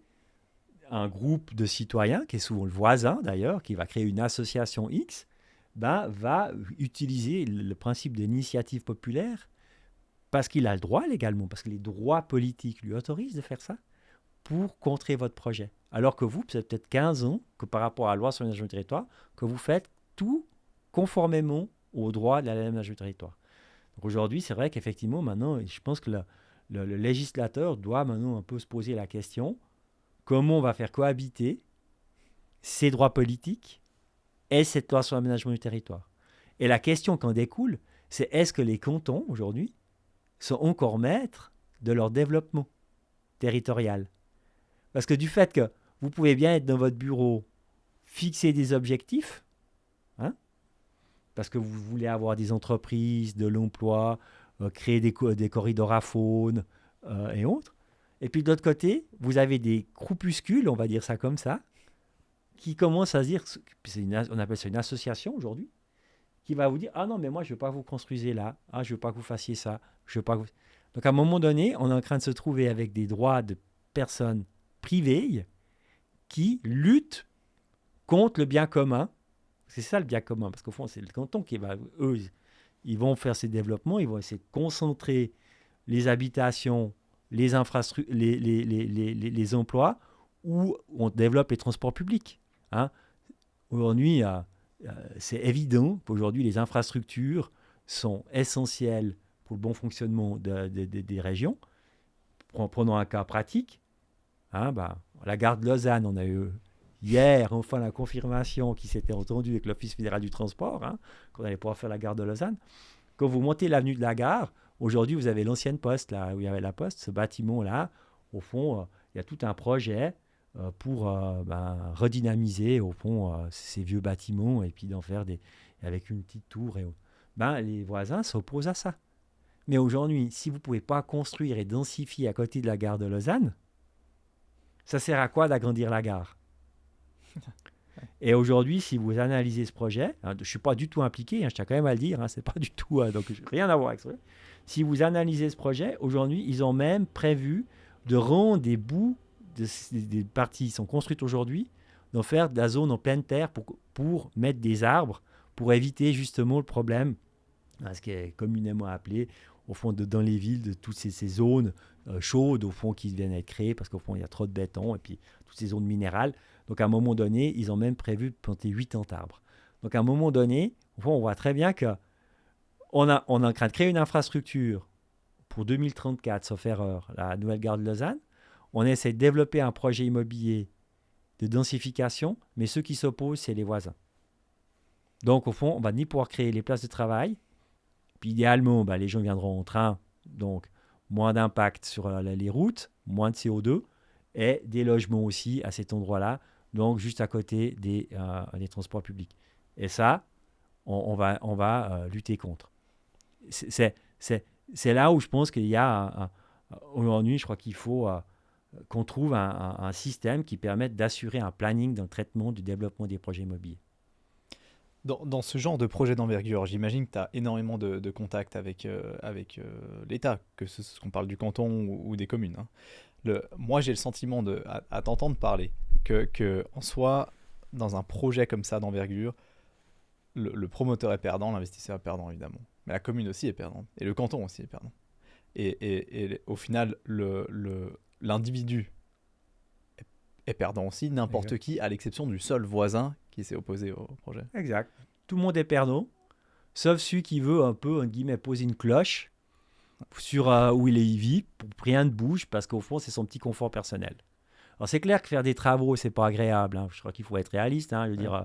[SPEAKER 1] un groupe de citoyens, qui est souvent le voisin d'ailleurs, qui va créer une association X, va utiliser le principe de l'initiative populaire parce qu'il a le droit légalement, parce que les droits politiques lui autorisent de faire ça pour contrer votre projet. Alors que vous, c'est peut-être 15 ans que par rapport à la loi sur l'aménagement du territoire, que vous faites tout conformément aux droits de l'aménagement du territoire. Donc aujourd'hui, c'est vrai qu'effectivement, maintenant, je pense que le législateur doit maintenant un peu se poser la question, comment on va faire cohabiter ces droits politiques et cette loi sur l'aménagement du territoire. Et la question qui en découle, c'est est-ce que les cantons, aujourd'hui, sont encore maîtres de leur développement territorial? Parce que du fait que vous pouvez bien être dans votre bureau, fixer des objectifs, parce que vous voulez avoir des entreprises, de l'emploi, créer des corridors à faune et autres. Et puis de l'autre côté, vous avez des groupuscules, on va dire ça comme ça, qui commencent à se dire, on appelle ça une association aujourd'hui, qui va vous dire, ah non, mais moi je ne veux pas que vous construisiez là, je ne veux pas que vous fassiez ça, je veux pas que vous... Donc à un moment donné, on est en train de se trouver avec des droits de personnes privées qui luttent contre le bien commun. C'est ça le bien commun, parce qu'au fond, c'est le canton qui va, eux, ils vont faire ces développements, ils vont essayer de concentrer les habitations, les infrastructures, les emplois, où on développe les transports publics. Aujourd'hui, c'est évident qu'aujourd'hui, les infrastructures sont essentielles pour le bon fonctionnement des régions. Prenons un cas pratique. La gare de Lausanne, on a eu hier, enfin, la confirmation qui s'était entendue avec l'Office fédéral du transport, qu'on allait pouvoir faire la gare de Lausanne. Quand vous montez l'avenue de la gare, aujourd'hui, vous avez l'ancienne poste, là où il y avait la poste, ce bâtiment-là. Au fond, il y a tout un projet pour redynamiser, au fond, ces vieux bâtiments et puis d'en faire avec une petite tour. Les voisins s'opposent à ça. Mais aujourd'hui, si vous ne pouvez pas construire et densifier à côté de la gare de Lausanne, ça sert à quoi d'agrandir la gare? Et aujourd'hui, si vous analysez ce projet, je ne suis pas du tout impliqué, je tiens quand même à le dire, c'est pas du tout, donc rien à voir avec ça. Si vous analysez ce projet, aujourd'hui, ils ont même prévu de rendre des bouts, des parties qui sont construites aujourd'hui, d'en faire de la zone en pleine terre pour mettre des arbres, pour éviter justement le problème ce qui est communément appelé, au fond, dans les villes, de toutes ces zones chaudes, au fond, qui viennent être créées, parce qu'au fond, il y a trop de béton, et puis toutes ces zones minérales. Donc, à un moment donné, ils ont même prévu de planter 80 arbres. Donc, à un moment donné, au fond, on voit très bien que on est en train de créer une infrastructure pour 2034, sauf erreur, la nouvelle gare de Lausanne. On essaie de développer un projet immobilier de densification, mais ceux qui s'opposent, c'est les voisins. Donc, au fond, on va ni pouvoir créer les places de travail, puis idéalement, les gens viendront en train, donc moins d'impact sur les routes, moins de CO2, et des logements aussi à cet endroit-là, donc juste à côté des transports publics. Et ça, on va lutter contre. C'est là où je pense qu'il y a aujourd'hui, je crois qu'il faut qu'on trouve un système qui permette d'assurer un planning dans le traitement du développement des projets immobiliers.
[SPEAKER 2] Dans ce genre de projet d'envergure, j'imagine que tu as énormément de contacts avec l'État, qu'on parle du canton ou des communes. Hein. Moi, j'ai le sentiment, à t'entendre parler, que en soi, dans un projet comme ça d'envergure, le promoteur est perdant, l'investisseur est perdant évidemment. Mais la commune aussi est perdante, et le canton aussi est perdant. Et au final, l'individu est perdant aussi, n'importe qui, à l'exception du seul voisin qui s'est opposé au projet.
[SPEAKER 1] Exact. Tout le monde est perdant, sauf celui qui veut un peu, en guillemets, poser une cloche sur où il vit, pour que rien ne bouge, parce qu'au fond, c'est son petit confort personnel. Alors, c'est clair que faire des travaux, c'est pas agréable. Hein. Je crois qu'il faut être réaliste. Hein. Je veux dire,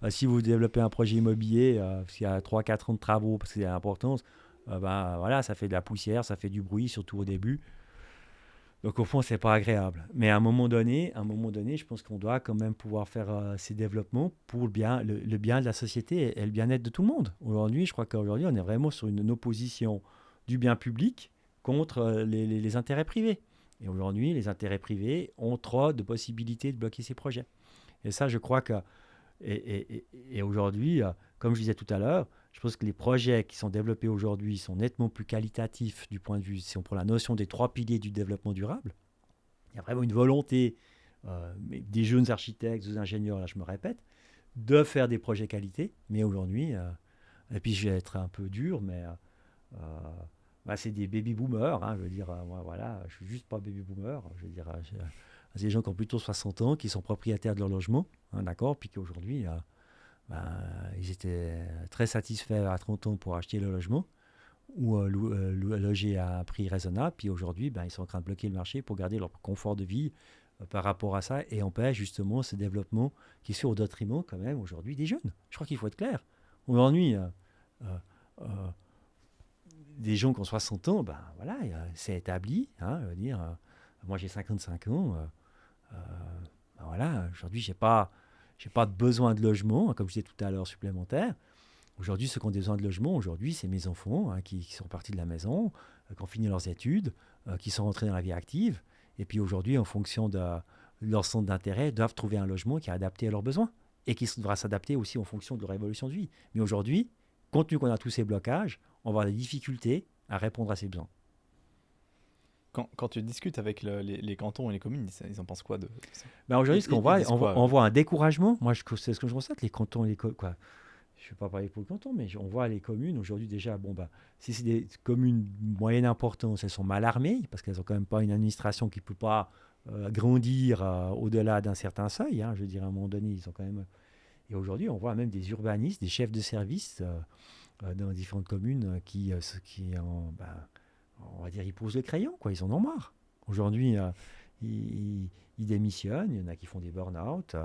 [SPEAKER 1] si vous développez un projet immobilier, parce qu'il y a 3-4 ans de travaux, parce qu'il y a l'importance, voilà, ça fait de la poussière, ça fait du bruit, surtout au début. Donc au fond, c'est pas agréable. Mais à un moment donné, je pense qu'on doit quand même pouvoir faire ces développements pour le bien de la société et le bien-être de tout le monde. Aujourd'hui, je crois qu'aujourd'hui, on est vraiment sur une opposition du bien public contre les intérêts privés. Et aujourd'hui, les intérêts privés ont trop de possibilités de bloquer ces projets. Et ça, je crois que... Et aujourd'hui, comme je disais tout à l'heure, je pense que les projets qui sont développés aujourd'hui sont nettement plus qualitatifs du point de vue, si on prend la notion des 3 piliers du développement durable. Il y a vraiment une volonté des jeunes architectes, des ingénieurs, là je me répète, de faire des projets qualité. Mais aujourd'hui, et puis je vais être un peu dur, mais c'est des baby-boomers. Hein, je veux dire, moi, voilà, je suis juste pas baby-boomer. Je veux dire, c'est des gens qui ont plutôt 60 ans, qui sont propriétaires de leur logement, hein, d'accord, puis qu'aujourd'hui... ils étaient très satisfaits à 30 ans pour acheter le logement ou loger à un prix raisonnable. Puis aujourd'hui, ils sont en train de bloquer le marché pour garder leur confort de vie par rapport à ça et empêche justement ce développement qui se fait au détriment quand même aujourd'hui des jeunes. Je crois qu'il faut être clair. Aujourd'hui, des gens qui ont 60 ans, voilà, c'est établi. Hein, je veux dire, moi j'ai 55 ans. Voilà, aujourd'hui, j'ai pas de besoin de logement, comme je disais tout à l'heure, supplémentaire. Aujourd'hui, ceux qui ont des besoins de logement, aujourd'hui, c'est mes enfants qui sont partis de la maison, qui ont fini leurs études, qui sont rentrés dans la vie active. Et puis aujourd'hui, en fonction de leur centre d'intérêt, doivent trouver un logement qui est adapté à leurs besoins et qui devra s'adapter aussi en fonction de leur évolution de vie. Mais aujourd'hui, compte tenu qu'on a tous ces blocages, on va avoir des difficultés à répondre à ces besoins.
[SPEAKER 2] Quand tu discutes avec les cantons et les communes, ils en pensent quoi de ça?
[SPEAKER 1] Aujourd'hui, ce qu'on voit, on voit un découragement. Moi, c'est ce que je constate, les cantons et les communes. Je ne vais pas parler pour le canton, mais on voit les communes aujourd'hui déjà, si c'est des communes moyenne importance, elles sont mal armées, parce qu'elles n'ont quand même pas une administration qui ne peut pas grandir au-delà d'un certain seuil. Hein, je veux dire, à un moment donné, ils ont quand même... Et aujourd'hui, on voit même des urbanistes, des chefs de service dans différentes communes on va dire, ils posent le crayon, quoi. Ils en ont marre. Aujourd'hui, ils démissionnent. Il y en a qui font des burn-out. Il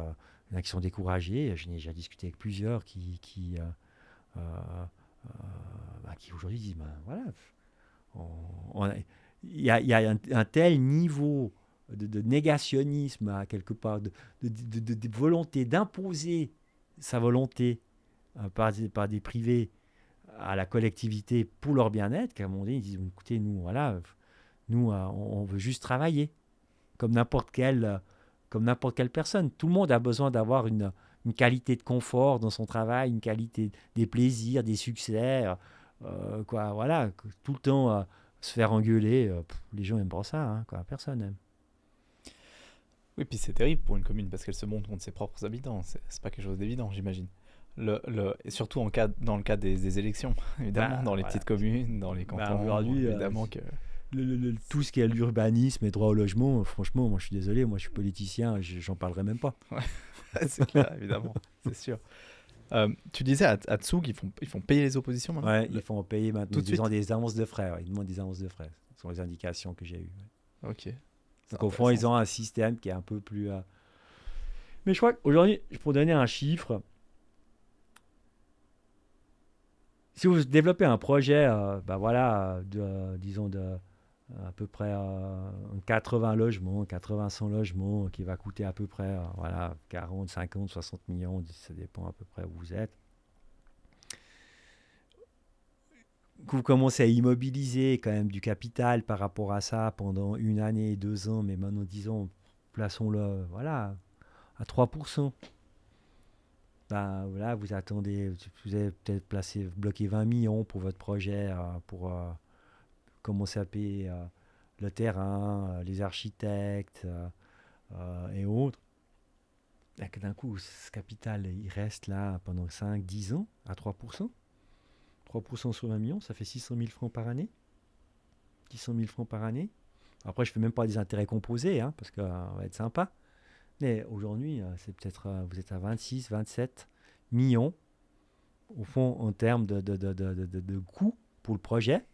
[SPEAKER 1] y en a qui sont découragés. J'ai déjà discuté avec plusieurs qui aujourd'hui disent, voilà, il y a un tel niveau de négationnisme, quelque part, de volonté d'imposer sa volonté par des privés à la collectivité pour leur bien-être, qu'à un moment donné, ils disent, écoutez, nous, voilà, on veut juste travailler, comme n'importe quelle personne. Tout le monde a besoin d'avoir une qualité de confort dans son travail, une qualité des plaisirs, des succès, voilà, tout le temps se faire engueuler, les gens n'aiment pas ça, hein, personne n'aime.
[SPEAKER 2] Oui, puis c'est terrible pour une commune, parce qu'elle se monte contre ses propres habitants, c'est pas quelque chose d'évident, j'imagine. Et surtout dans le cas des élections, évidemment, dans les
[SPEAKER 1] Voilà.
[SPEAKER 2] petites communes, dans les cantons,
[SPEAKER 1] Aujourd'hui,
[SPEAKER 2] évidemment que...
[SPEAKER 1] tout ce qui est l'urbanisme et droit au logement, franchement, moi je suis désolé, moi je suis politicien, j'en parlerai même pas.
[SPEAKER 2] C'est clair, évidemment, c'est sûr. Tu disais à Tsoug, ils font payer les oppositions maintenant.
[SPEAKER 1] Ouais, ils font payer maintenant.
[SPEAKER 2] Tout de
[SPEAKER 1] Ils ont
[SPEAKER 2] suite.
[SPEAKER 1] des avances de frais. Ils demandent des avances de frais. Ce sont les indications que j'ai eues.
[SPEAKER 2] Ok.
[SPEAKER 1] Donc au fond, ils ont un système qui est un peu plus... Mais je crois qu'aujourd'hui, pour donner un chiffre, si vous développez un projet, disons à peu près 80 logements, 80-100 logements, qui va coûter à peu près 40, 50, 60 millions, ça dépend à peu près où vous êtes. Que vous commencez à immobiliser quand même du capital par rapport à ça pendant 1 année, 2 ans, mais maintenant disons, plaçons-le à 3%. Vous attendez, vous avez peut-être bloqué 20 millions pour votre projet, pour commencer à payer le terrain, les architectes et autres. Et que d'un coup, ce capital, il reste là pendant 5-10 ans à 3%. 3% sur 20 millions, ça fait 600 000 francs par année. 600 000 francs par année. Après, je ne fais même pas des intérêts composés, parce que ça va être sympa. Mais aujourd'hui, c'est peut-être, vous êtes à 26, 27 millions, au fond, en termes de coûts pour le projet.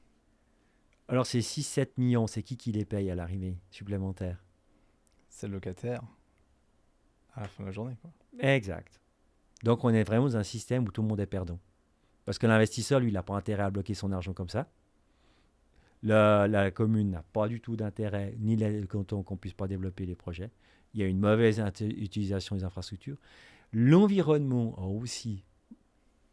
[SPEAKER 1] Alors, ces 6-7 millions, c'est qui les paye à l'arrivée supplémentaire?
[SPEAKER 2] C'est le locataire à la fin de la journée, quoi.
[SPEAKER 1] Exact. Donc, on est vraiment dans un système où tout le monde est perdant. Parce que l'investisseur, lui, il n'a pas intérêt à bloquer son argent comme ça. La commune n'a pas du tout d'intérêt, ni le canton, qu'on ne puisse pas développer les projets. Il y a une mauvaise utilisation des infrastructures. L'environnement a aussi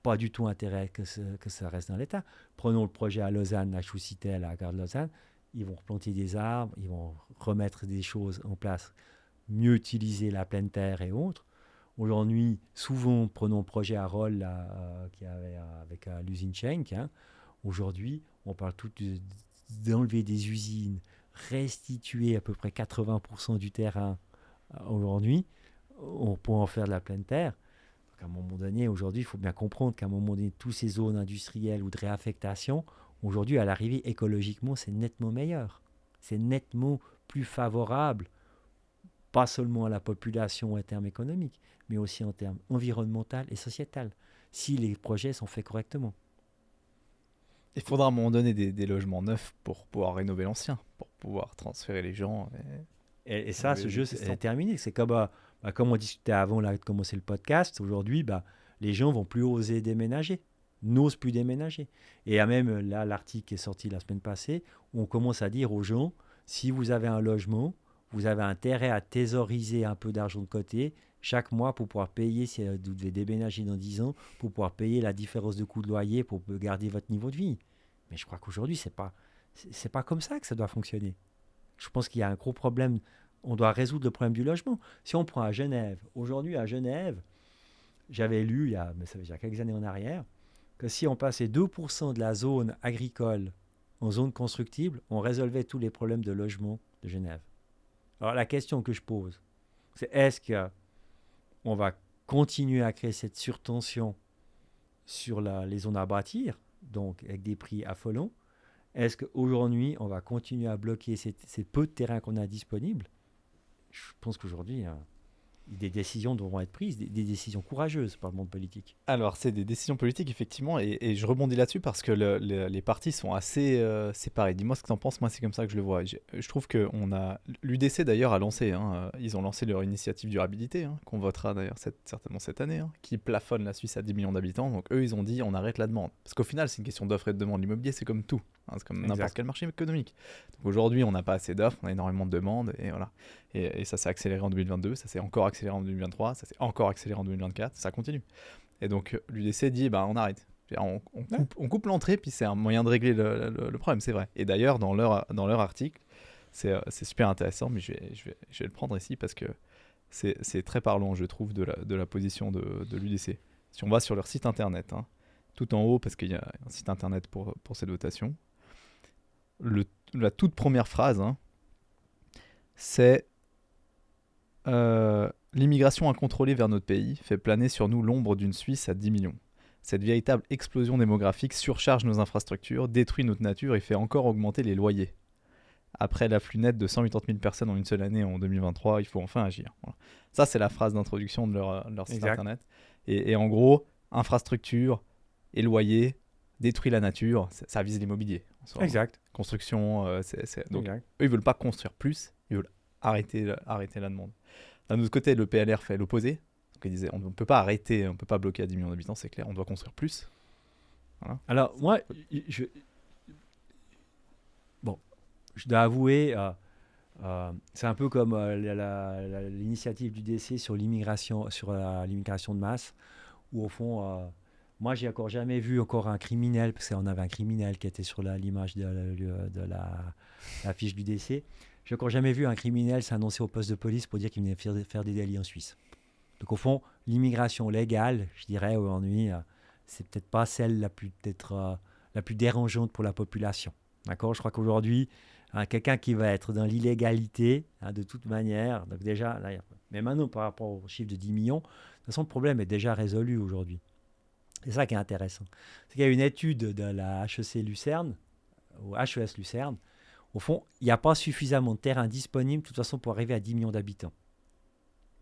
[SPEAKER 1] pas du tout intérêt que ça reste dans l'état. Prenons le projet à Lausanne, à Choucitel, à la gare de Lausanne. Ils vont replanter des arbres, ils vont remettre des choses en place, mieux utiliser la pleine terre et autres. Aujourd'hui, souvent, prenons le projet à Rolle qui avait avec l'usine Schenck. Aujourd'hui, on parle tout d'enlever des usines, restituer à peu près 80% du terrain aujourd'hui pour en faire de la pleine terre. Donc à un moment donné, aujourd'hui, il faut bien comprendre qu'à un moment donné, toutes ces zones industrielles ou de réaffectation, aujourd'hui, à l'arrivée, écologiquement, c'est nettement meilleur. C'est nettement plus favorable, pas seulement à la population en termes économiques, mais aussi en termes environnemental et sociétal, si les projets sont faits correctement.
[SPEAKER 2] Il faudra à un moment donné des logements neufs pour pouvoir rénover l'ancien, pour pouvoir transférer les gens.
[SPEAKER 1] Et ça, ce jeu, c'est terminé. C'est comme on discutait avant là, de commencer le podcast. Aujourd'hui, les gens vont plus oser déménager, n'osent plus déménager. Et il y a même là l'article qui est sorti la semaine passée, où on commence à dire aux gens, si vous avez un logement, vous avez intérêt à thésauriser un peu d'argent de côté chaque mois pour pouvoir payer, si vous devez déménager dans 10 ans, pour pouvoir payer la différence de coût de loyer pour garder votre niveau de vie. Mais je crois qu'aujourd'hui, c'est pas comme ça que ça doit fonctionner. Je pense qu'il y a un gros problème. On doit résoudre le problème du logement. Si on prend à Genève, aujourd'hui à Genève, j'avais lu, mais ça veut dire quelques années en arrière, que si on passait 2% de la zone agricole en zone constructible, on résolvait tous les problèmes de logement de Genève. Alors la question que je pose, c'est est-ce qu'on va continuer à créer cette surtension sur les zones à bâtir, donc avec des prix affolants? Est-ce qu'aujourd'hui, on va continuer à bloquer ces peu de terrain qu'on a disponibles? Je pense qu'aujourd'hui, des décisions devront être prises, des décisions courageuses par le monde politique.
[SPEAKER 2] Alors, c'est des décisions politiques, effectivement, et je rebondis là-dessus parce que les partis sont assez séparés. Dis-moi ce que tu en penses, moi c'est comme ça que je le vois. Je trouve que l'UDC d'ailleurs a lancé, ils ont lancé leur initiative durabilité, qu'on votera d'ailleurs certainement cette année, qui plafonne la Suisse à 10 millions d'habitants. Donc eux, ils ont dit on arrête la demande. Parce qu'au final, c'est une question d'offre et de demande. L'immobilier, c'est comme tout. C'est comme n'importe quel marché économique. Donc aujourd'hui, on n'a pas assez d'offres, on a énormément de demandes, et voilà. Et ça s'est accéléré en 2022, ça s'est encore accéléré en 2023, ça s'est encore accéléré en 2024, ça continue. Et donc l'UDC dit on arrête. On coupe l'entrée, puis c'est un moyen de régler le problème, c'est vrai. Et d'ailleurs, dans leur article, c'est super intéressant, mais je vais le prendre ici parce que c'est très parlant, je trouve, de la position de l'UDC. Si on va sur leur site internet, tout en haut, parce qu'il y a un site internet pour cette votation, la toute première phrase, c'est L'immigration incontrôlée vers notre pays fait planer sur nous l'ombre d'une Suisse à 10 millions. Cette véritable explosion démographique surcharge nos infrastructures, détruit notre nature et fait encore augmenter les loyers. Après l'afflux net de 180 000 personnes en une seule année en 2023, il faut enfin agir. Voilà. Ça, c'est la phrase d'introduction de leur site
[SPEAKER 1] Exact.
[SPEAKER 2] internet. Et en gros, infrastructure et loyer détruit la nature, ça vise l'immobilier. En soi.
[SPEAKER 1] Exact.
[SPEAKER 2] Construction, donc
[SPEAKER 1] Exact.
[SPEAKER 2] eux, ils veulent pas construire plus, ils veulent arrêter la demande. D'un autre côté, le PLR fait l'opposé. Donc, il disait, on ne peut pas arrêter, on ne peut pas bloquer à 10 millions d'habitants, c'est clair, on doit construire plus. Voilà.
[SPEAKER 1] Alors, moi, je dois avouer, c'est un peu comme l'initiative du DC sur l'immigration de masse, où au fond, moi, j'ai encore jamais vu un criminel, parce qu'on avait un criminel qui était sur l'image de la fiche du DC. J'ai encore jamais vu un criminel s'annoncer au poste de police pour dire qu'il venait faire des délits en Suisse. Donc au fond, l'immigration légale, je dirais aujourd'hui, c'est peut-être pas celle la plus dérangeante pour la population. D'accord ? Je crois qu'aujourd'hui, quelqu'un qui va être dans l'illégalité, de toute manière, donc déjà, là, mais maintenant par rapport au chiffre de 10 millions, de toute façon, le problème est déjà résolu aujourd'hui. C'est ça qui est intéressant. C'est qu'il y a une étude de la HEC Lucerne, ou HES Lucerne, au fond, il n'y a pas suffisamment de terrain disponible, de toute façon, pour arriver à 10 millions d'habitants.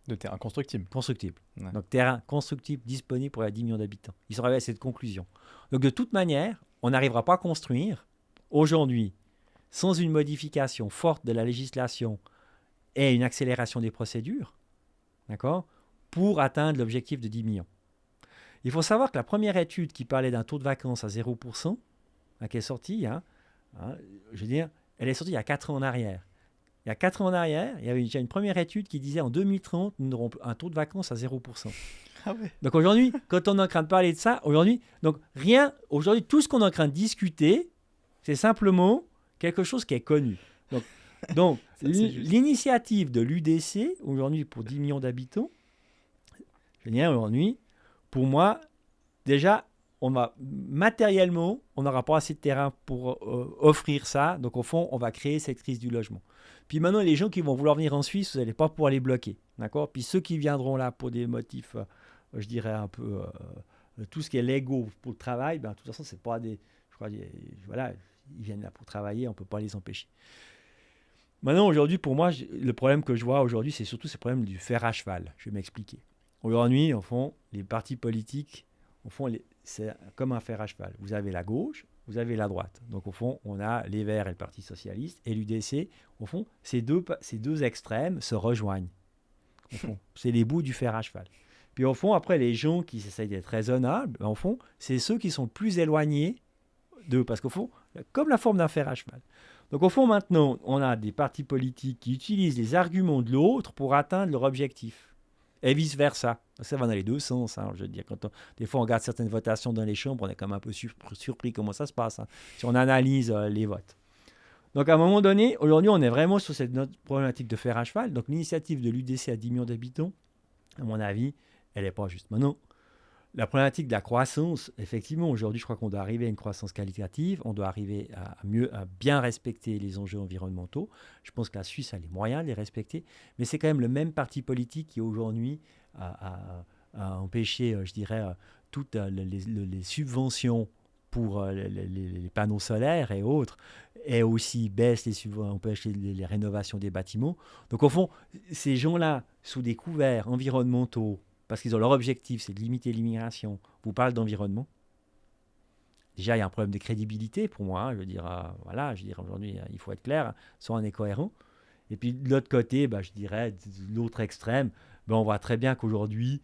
[SPEAKER 2] De terrain constructible.
[SPEAKER 1] Constructible.
[SPEAKER 2] Ouais.
[SPEAKER 1] Donc, terrain constructible disponible pour les 10 millions d'habitants. Ils sont arrivés à cette conclusion. Donc, de toute manière, on n'arrivera pas à construire aujourd'hui, sans une modification forte de la législation et une accélération des procédures, d'accord, pour atteindre l'objectif de 10 millions. Il faut savoir que la première étude qui parlait d'un taux de vacances à 0%, qui est sortie, je veux dire, elle est sortie il y a 4 ans en arrière. Il y a 4 ans en arrière, il y avait déjà une première étude qui disait en 2030, nous aurons un taux de vacances à 0%.
[SPEAKER 2] Ah ouais.
[SPEAKER 1] Donc aujourd'hui, quand on est en train de parler de ça, aujourd'hui, tout ce qu'on est en train de discuter, c'est simplement quelque chose qui est connu. Donc l'initiative de l'UDC, aujourd'hui pour 10 millions d'habitants, je veux dire, aujourd'hui, pour moi, déjà, matériellement, on n'aura pas assez de terrain pour offrir ça. Donc, au fond, on va créer cette crise du logement. Puis maintenant, les gens qui vont vouloir venir en Suisse, vous n'allez pas pouvoir les bloquer. D'accord ? Puis ceux qui viendront là pour des motifs, je dirais un peu, tout ce qui est légaux pour le travail, de toute façon, c'est pas des... Je crois, voilà, ils viennent là pour travailler, on ne peut pas les empêcher. Maintenant, aujourd'hui, pour moi, le problème que je vois aujourd'hui, c'est surtout ce problème du fer à cheval. Je vais m'expliquer. Aujourd'hui, au fond, les partis politiques, au fond, c'est comme un fer à cheval. Vous avez la gauche, vous avez la droite. Donc, au fond, on a les Verts et le Parti Socialiste. Et l'UDC, au fond, ces deux extrêmes se rejoignent. Au fond, c'est les bouts du fer à cheval. Puis, au fond, après, les gens qui essayent d'être raisonnables, au fond, c'est ceux qui sont le plus éloignés d'eux. Parce qu'au fond, comme la forme d'un fer à cheval. Donc, au fond, maintenant, on a des partis politiques qui utilisent les arguments de l'autre pour atteindre leur objectif. Et vice-versa. Ça va dans les deux sens. Je veux dire, des fois, on regarde certaines votations dans les chambres, on est comme un peu surpris comment ça se passe, si on analyse les votes. Donc, à un moment donné, aujourd'hui, on est vraiment sur cette problématique de fer à cheval. Donc, l'initiative de l'UDC à 10 millions d'habitants, à mon avis, elle n'est pas juste. Maintenant, la problématique de la croissance, effectivement, aujourd'hui, je crois qu'on doit arriver à une croissance qualitative, on doit arriver à bien respecter les enjeux environnementaux. Je pense que la Suisse a les moyens de les respecter, mais c'est quand même le même parti politique qui, aujourd'hui, a empêché, je dirais, toutes les subventions pour les panneaux solaires et autres, et aussi baisse empêche les rénovations des bâtiments. Donc, au fond, ces gens-là, sous des couverts environnementaux, parce qu'ils ont leur objectif, c'est de limiter l'immigration, vous parlez d'environnement. Déjà, il y a un problème de crédibilité pour moi. Je veux dire, aujourd'hui, il faut être clair, soit on est cohérent. Et puis, de l'autre côté, je dirais, de l'autre extrême, on voit très bien qu'aujourd'hui,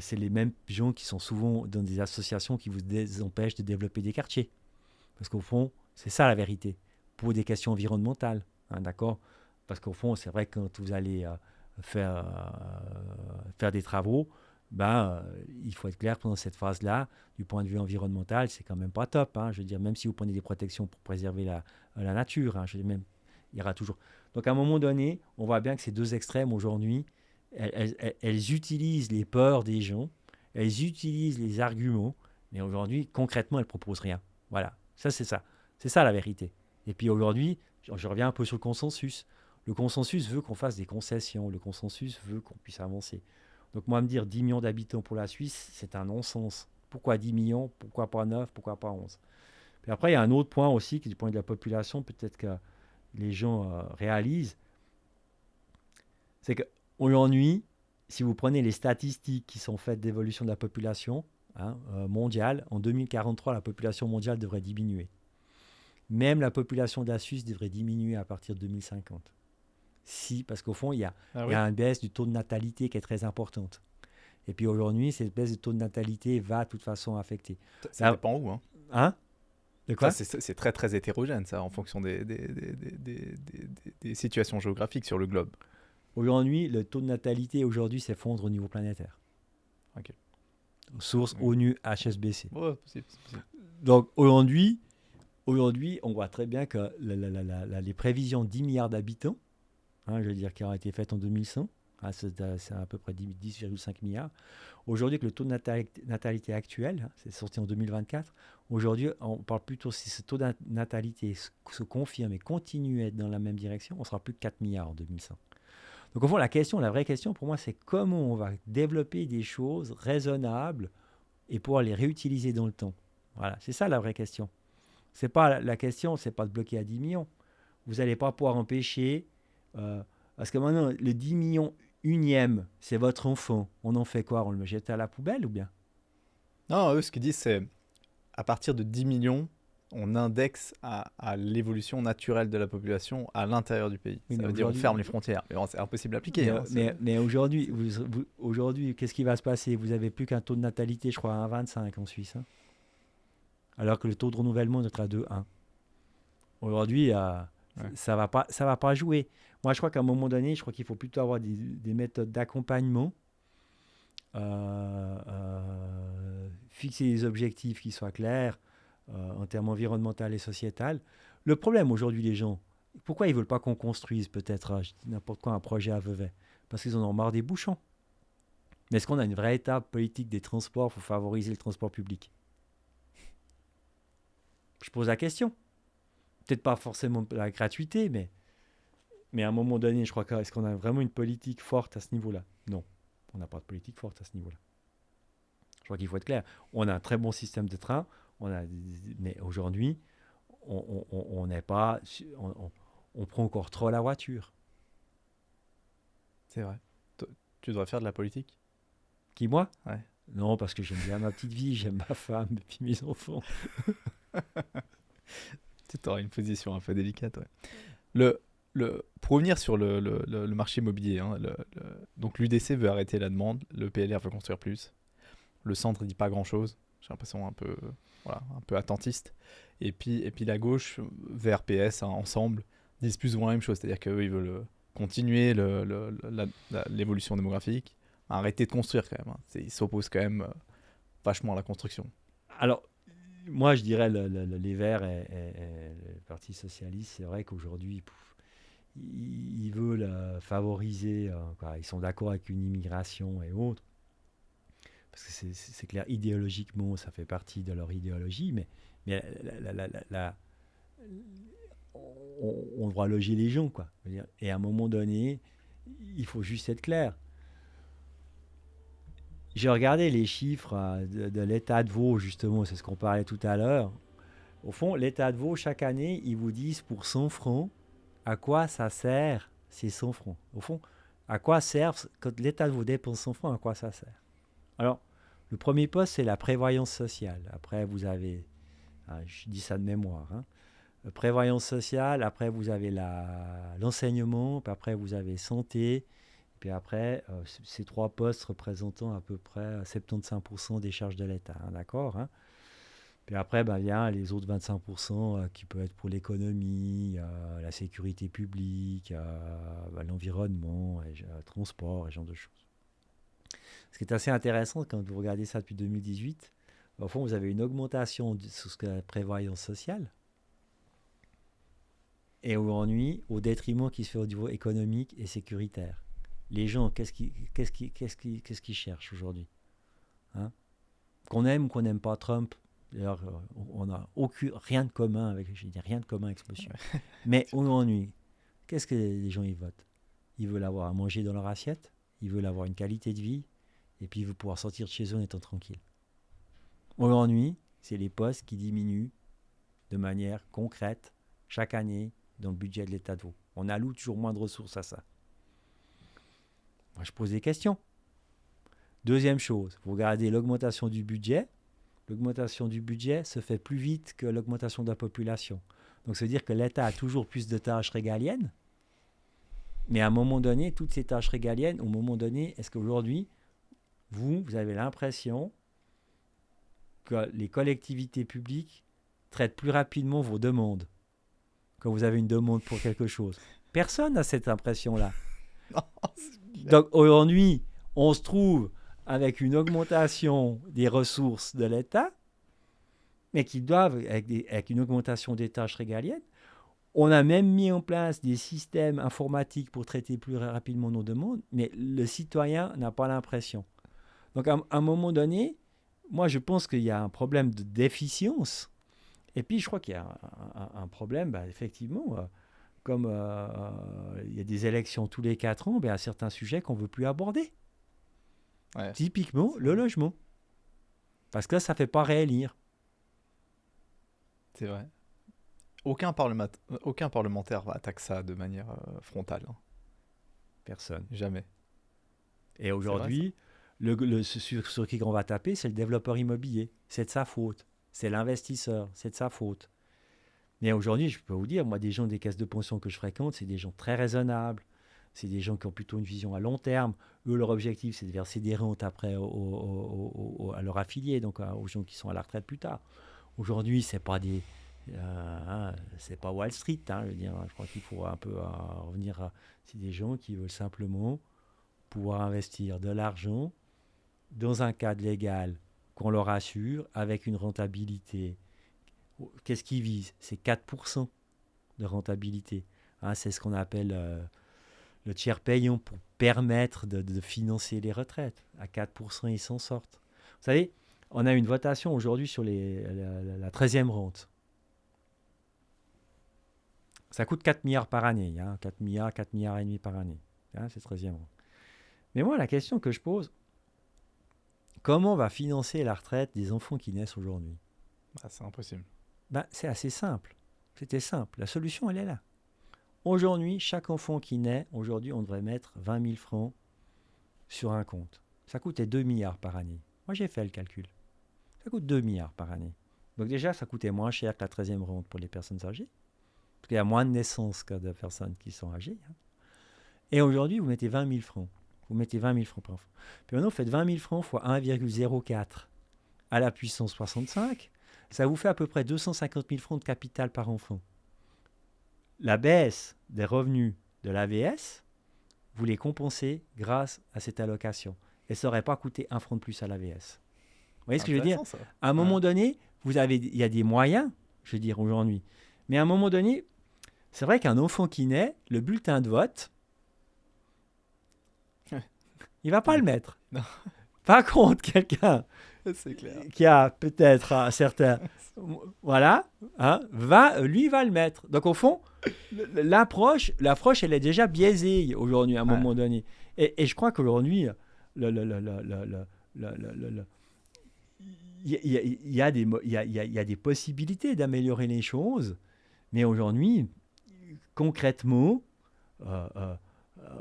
[SPEAKER 1] c'est les mêmes gens qui sont souvent dans des associations qui vous empêchent de développer des quartiers. Parce qu'au fond, c'est ça la vérité, pour des questions environnementales. D'accord ? Parce qu'au fond, c'est vrai que quand vous allez... faire des travaux, il faut être clair pendant cette phase-là, du point de vue environnemental, c'est quand même pas top. Je veux dire, même si vous prenez des protections pour préserver la nature, je veux dire, même, il y aura toujours. Donc, à un moment donné, on voit bien que ces deux extrêmes, aujourd'hui, elles utilisent les peurs des gens, elles utilisent les arguments, mais aujourd'hui, concrètement, elles ne proposent rien. Voilà, ça, c'est ça. C'est ça la vérité. Et puis aujourd'hui, je reviens un peu sur le consensus. Le consensus veut qu'on fasse des concessions. Le consensus veut qu'on puisse avancer. Donc moi, me dire 10 millions d'habitants pour la Suisse, c'est un non-sens. Pourquoi 10 millions? Pourquoi pas 9? Pourquoi pas 11? Puis après, il y a un autre point aussi, qui est du point de la population, peut-être que les gens réalisent, c'est qu'aujourd'hui, si vous prenez les statistiques qui sont faites d'évolution de la population mondiale, en 2043, la population mondiale devrait diminuer. Même la population de la Suisse devrait diminuer à partir de 2050. Si, parce qu'au fond, il y a une baisse du taux de natalité qui est très importante. Et puis aujourd'hui, cette baisse du taux de natalité va de toute façon affecter.
[SPEAKER 2] Ça dépend où, hein?
[SPEAKER 1] Hein? De quoi?
[SPEAKER 2] C'est très très hétérogène, ça, en fonction des situations géographiques sur le globe.
[SPEAKER 1] Aujourd'hui, le taux de natalité s'effondre au niveau planétaire.
[SPEAKER 2] Ok.
[SPEAKER 1] Source ONU HSBC.
[SPEAKER 2] Ouais, c'est possible.
[SPEAKER 1] Donc aujourd'hui, on voit très bien que les prévisions de 10 milliards d'habitants, qui ont été faites en 2100, c'est à peu près 10,5 milliards. Aujourd'hui, avec le taux de natalité actuel, c'est sorti en 2024, aujourd'hui, on parle plutôt, si ce taux de natalité se confirme et continue à être dans la même direction, on sera plus de 4 milliards en 2100. Donc au fond, la vraie question pour moi, c'est comment on va développer des choses raisonnables et pouvoir les réutiliser dans le temps. Voilà, c'est ça la vraie question. C'est pas la question, c'est pas de bloquer à 10 millions. Vous n'allez pas pouvoir empêcher, parce que maintenant, le 10 millions unième, c'est votre enfant. On en fait quoi? On le jette à la poubelle ou bien?
[SPEAKER 2] Non, eux, ce qu'ils disent, c'est à partir de 10 millions, on indexe à l'évolution naturelle de la population à l'intérieur du pays.
[SPEAKER 1] Oui,
[SPEAKER 2] ça veut dire on ferme les frontières. Mais bon, c'est impossible à appliquer.
[SPEAKER 1] Mais aujourd'hui, qu'est-ce qui va se passer? Vous n'avez plus qu'un taux de natalité, je crois, à 1,25 en Suisse. Alors que le taux de renouvellement est à 2,1. Aujourd'hui, ça va pas jouer. Moi, je crois qu'à un moment donné, qu'il faut plutôt avoir des méthodes d'accompagnement, fixer des objectifs qui soient clairs en termes environnementaux et sociétal. Le problème aujourd'hui, les gens, pourquoi ils ne veulent pas qu'on construise peut-être n'importe quoi un projet à Vevey? Parce qu'ils en ont marre des bouchons. Mais est-ce qu'on a une vraie étape politique des transports pour favoriser le transport public? Je pose la question. Peut-être pas forcément la gratuité, mais à un moment donné, je crois est-ce qu'on a vraiment une politique forte à ce niveau-là? Non, on n'a pas de politique forte à ce niveau-là. Je crois qu'il faut être clair. On a un très bon système de train, mais aujourd'hui, on n'est pas, on prend encore trop la voiture.
[SPEAKER 2] C'est vrai. Tu devrais faire de la politique?
[SPEAKER 1] Qui, moi?
[SPEAKER 2] Ouais.
[SPEAKER 1] Non, parce que j'aime bien ma petite vie, j'aime ma femme et puis mes enfants.
[SPEAKER 2] Tu auras une position un peu délicate, ouais. Pour revenir sur le marché immobilier, donc l'UDC veut arrêter la demande, le PLR veut construire plus, le centre ne dit pas grand-chose, j'ai l'impression un peu attentiste, et puis la gauche, VRPS, ensemble, disent plus ou moins la même chose, c'est-à-dire qu'eux, ils veulent continuer l'évolution démographique, arrêter de construire quand même, ils s'opposent quand même vachement à la construction.
[SPEAKER 1] Alors, moi, je dirais les Verts et le Parti Socialiste, c'est vrai qu'aujourd'hui, ils veulent favoriser, ils sont d'accord avec une immigration et autres, parce que c'est clair, idéologiquement, ça fait partie de leur idéologie, mais on doit loger les gens, quoi. Et à un moment donné, il faut juste être clair. J'ai regardé les chiffres de l'État de Vaud, justement, c'est ce qu'on parlait tout à l'heure. Au fond, l'État de Vaud, chaque année, ils vous disent pour 100 francs, à quoi ça sert ces 100 francs. Au fond, à quoi servent, quand l'État de Vaud dépense 100 francs, à quoi ça sert? Alors, le premier poste, c'est la prévoyance sociale. Après, vous avez, je dis ça de mémoire, prévoyance sociale, après vous avez l'enseignement, puis après vous avez santé, puis après, ces trois postes représentant à peu près 75% des charges de l'État, d'accord, Puis après, il y a les autres 25% qui peuvent être pour l'économie, la sécurité publique, l'environnement, le transport, et ce genre de choses. Ce qui est assez intéressant, quand vous regardez ça depuis 2018, au fond, vous avez une augmentation sur ce que la prévoyance sociale, et aujourd'hui, au détriment qui se fait au niveau économique et sécuritaire. Les gens, qu'est-ce qu'ils cherchent aujourd'hui, Qu'on aime ou qu'on n'aime pas Trump, d'ailleurs, on n'a rien de commun avec, je dis rien de commun avec ce monsieur. Mais aujourd'hui, qu'est-ce que les gens ils votent? Ils veulent avoir à manger dans leur assiette, ils veulent avoir une qualité de vie, et puis ils veulent pouvoir sortir de chez eux en étant tranquille. Aujourd'hui, c'est les postes qui diminuent de manière concrète chaque année dans le budget de l'État de Vaud. On alloue toujours moins de ressources à ça. Moi, je pose des questions. Deuxième chose, vous regardez l'augmentation du budget. L'augmentation du budget se fait plus vite que l'augmentation de la population. Donc, ça veut dire que l'État a toujours plus de tâches régaliennes. Mais à un moment donné, toutes ces tâches régaliennes, au moment donné, est-ce qu'aujourd'hui, vous avez l'impression que les collectivités publiques traitent plus rapidement vos demandes quand vous avez une demande pour quelque chose? Personne n'a cette impression-là. Donc, aujourd'hui, on se trouve avec une augmentation des ressources de l'État, mais qui doivent, avec une augmentation des tâches régaliennes. On a même mis en place des systèmes informatiques pour traiter plus rapidement nos demandes, mais le citoyen n'a pas l'impression. Donc, à un moment donné, moi, je pense qu'il y a un problème de déficience. Et puis, je crois qu'il y a un problème, effectivement, comme il y a des élections tous les 4 ans, il y a certains sujets qu'on ne veut plus aborder.
[SPEAKER 2] Ouais.
[SPEAKER 1] Typiquement, le logement. Parce que ça ne fait pas réélire.
[SPEAKER 2] C'est vrai. Aucun parlementaire va attaquer ça de manière frontale. Hein.
[SPEAKER 1] Personne.
[SPEAKER 2] Jamais.
[SPEAKER 1] Et aujourd'hui, sur qui on va taper, c'est le développeur immobilier. C'est de sa faute. C'est l'investisseur. C'est de sa faute. Mais aujourd'hui, je peux vous dire, moi, des gens des caisses de pension que je fréquente, c'est des gens très raisonnables. C'est des gens qui ont plutôt une vision à long terme. Eux, leur objectif, c'est de verser des rentes après à leurs affiliés, donc aux gens qui sont à la retraite plus tard. Aujourd'hui, c'est pas des... c'est pas Wall Street, je veux dire. Je crois qu'il faut un peu revenir à... C'est des gens qui veulent simplement pouvoir investir de l'argent dans un cadre légal qu'on leur assure avec une rentabilité. Qu'est-ce qu'ils visent? C'est 4% de rentabilité. C'est ce qu'on appelle le tiers payant pour permettre de financer les retraites. À 4%, ils s'en sortent. Vous savez, on a une votation aujourd'hui sur la 13e rente. Ça coûte 4 milliards par année. 4 milliards et demi par année. C'est 13e rente. Mais moi, la question que je pose, comment on va financer la retraite des enfants qui naissent aujourd'hui?
[SPEAKER 2] C'est impossible.
[SPEAKER 1] C'est assez simple. C'était simple. La solution, elle est là. Aujourd'hui, chaque enfant qui naît, aujourd'hui, on devrait mettre 20 000 francs sur un compte. Ça coûtait 2 milliards par année. Moi, j'ai fait le calcul. Ça coûte 2 milliards par année. Donc déjà, ça coûtait moins cher que la 13e rente pour les personnes âgées. Parce qu'il y a moins de naissances que de personnes qui sont âgées. Et aujourd'hui, vous mettez 20 000 francs. Vous mettez 20 000 francs par enfant. Puis maintenant, vous faites 20 000 francs fois 1,04 à la puissance 65. Ça vous fait à peu près 250 000 francs de capital par enfant. La baisse des revenus de l'AVS, vous les compensez grâce à cette allocation. Et ça n'aurait pas coûté un franc de plus à l'AVS. Vous voyez ce que je veux dire?
[SPEAKER 2] Ça.
[SPEAKER 1] À un moment donné, il y a des moyens, je veux dire aujourd'hui. Mais à un moment donné, c'est vrai qu'un enfant qui naît, le bulletin de vote, il ne va pas le mettre.
[SPEAKER 2] Non.
[SPEAKER 1] Par contre, quelqu'un qui a peut-être un certain... Voilà, va le mettre. Donc au fond, l'approche, elle est déjà biaisée aujourd'hui à un moment donné. Et je crois qu'aujourd'hui, il y a des possibilités d'améliorer les choses, mais aujourd'hui, concrètement,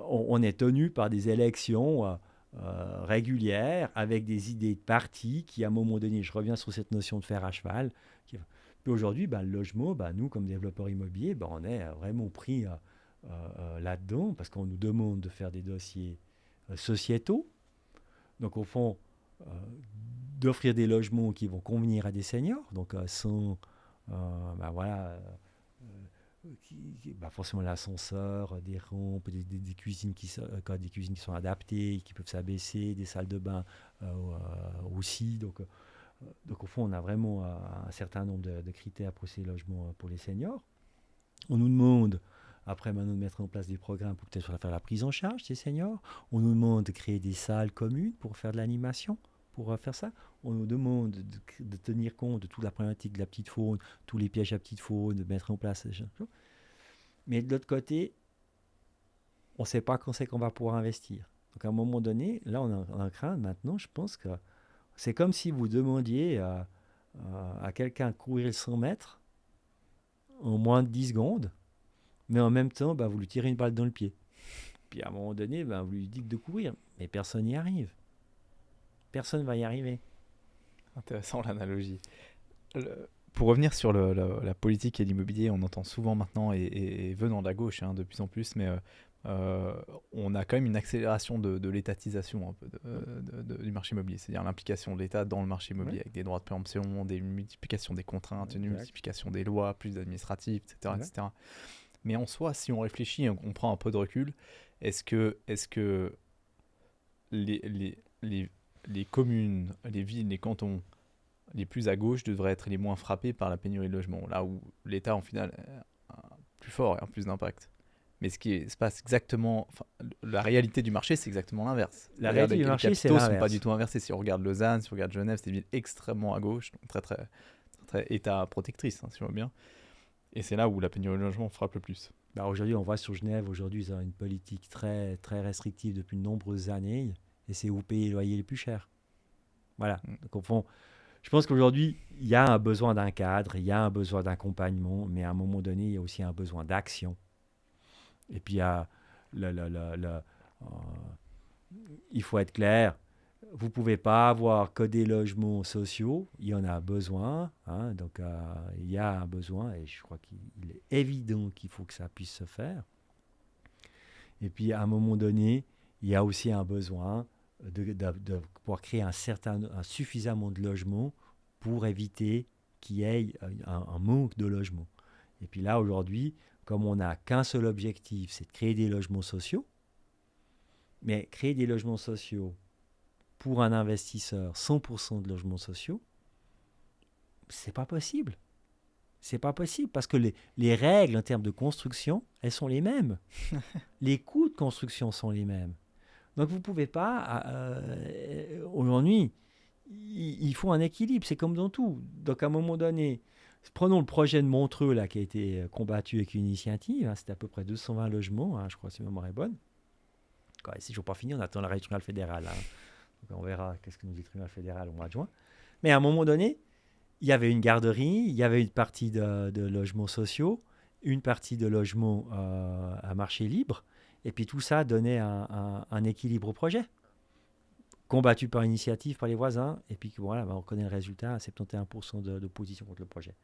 [SPEAKER 1] on est tenu par des élections régulières avec des idées de parti qui, à un moment donné, je reviens sur cette notion de fer à cheval. Puis aujourd'hui, le logement, nous, comme développeurs immobiliers, on est vraiment pris là-dedans parce qu'on nous demande de faire des dossiers sociétaux. Donc, au fond, d'offrir des logements qui vont convenir à des seniors, donc sans, forcément l'ascenseur, des rampes, des cuisines qui sont adaptées, qui peuvent s'abaisser, des salles de bain aussi. Donc, au fond, on a vraiment un certain nombre de critères pour ces logements pour les seniors. On nous demande, après maintenant, de mettre en place des programmes pour peut-être faire la prise en charge des seniors. On nous demande de créer des salles communes pour faire de l'animation, pour faire ça. On nous demande de tenir compte de toute la problématique de la petite faune, tous les pièges à petite faune, de mettre en place ces choses. Mais de l'autre côté, on ne sait pas quand c'est qu'on va pouvoir investir. Donc à un moment donné, là on a craint maintenant, je pense que c'est comme si vous demandiez à quelqu'un de courir le 100 mètres en moins de 10 secondes, mais en même temps, vous lui tirez une balle dans le pied. Puis à un moment donné, vous lui dites de courir, mais personne n'y arrive. Personne ne va y arriver.
[SPEAKER 2] Intéressant l'analogie. Pour revenir sur la politique et l'immobilier, on entend souvent maintenant, et venant de la gauche de plus en plus, mais on a quand même une accélération de l'étatisation un peu du marché immobilier, c'est-à-dire l'implication de l'État dans le marché immobilier, avec des droits de préemption, des multiplications des contraintes, une multiplication des lois, plus d'administratifs, etc., etc. Mais en soi, si on réfléchit, on prend un peu de recul, est-ce que les communes, les villes, les cantons les plus à gauche devraient être les moins frappés par la pénurie de logements, là où l'État, en final, est plus fort et a plus d'impact. Mais ce qui se passe exactement, la réalité du marché, c'est exactement l'inverse.
[SPEAKER 1] La réalité du marché, c'est
[SPEAKER 2] l'inverse. Les capitaux
[SPEAKER 1] l'inverse.
[SPEAKER 2] ne sont pas du tout inversés. Si on regarde Lausanne, si on regarde Genève, c'est des villes extrêmement à gauche, donc très, très, très, très État protectrice, si on veut bien. Et c'est là où la pénurie de logement frappe le plus.
[SPEAKER 1] Aujourd'hui, on voit sur Genève, aujourd'hui, ils ont une politique très, très restrictive depuis de nombreuses années, et c'est où payer les loyers les plus chers. Voilà. Donc, au fond, je pense qu'aujourd'hui, il y a un besoin d'un cadre, il y a un besoin d'accompagnement, mais à un moment donné, il y a aussi un besoin d'action. Et puis, il faut être clair, vous ne pouvez pas avoir que des logements sociaux, il y en a besoin, donc il y a un besoin, et je crois qu'il est évident qu'il faut que ça puisse se faire. Et puis, à un moment donné, il y a aussi un besoin de pouvoir créer suffisamment de logements pour éviter qu'il y ait un manque de logements. Et puis là, aujourd'hui, comme on n'a qu'un seul objectif, c'est de créer des logements sociaux, mais créer des logements sociaux pour un investisseur, 100% de logements sociaux, c'est pas possible. C'est pas possible parce que les règles en termes de construction, elles sont les mêmes. Les coûts de construction sont les mêmes. Donc vous ne pouvez pas, aujourd'hui, il faut un équilibre, c'est comme dans tout. Donc à un moment donné, prenons le projet de Montreux là, qui a été combattu avec une initiative, c'était à peu près 220 logements, je crois si ma mémoire est bonne. C'est toujours pas fini, on attend l'arrêt du tribunal fédéral. Donc on verra qu'est-ce que nous dit le tribunal fédéral au mois de juin. Mais à un moment donné, il y avait une garderie, il y avait une partie de logements sociaux, une partie de logements à marché libre, et puis tout ça donnait un équilibre au projet, combattu par initiative, par les voisins, et puis voilà, on connaît le résultat, 71% d'opposition contre le projet.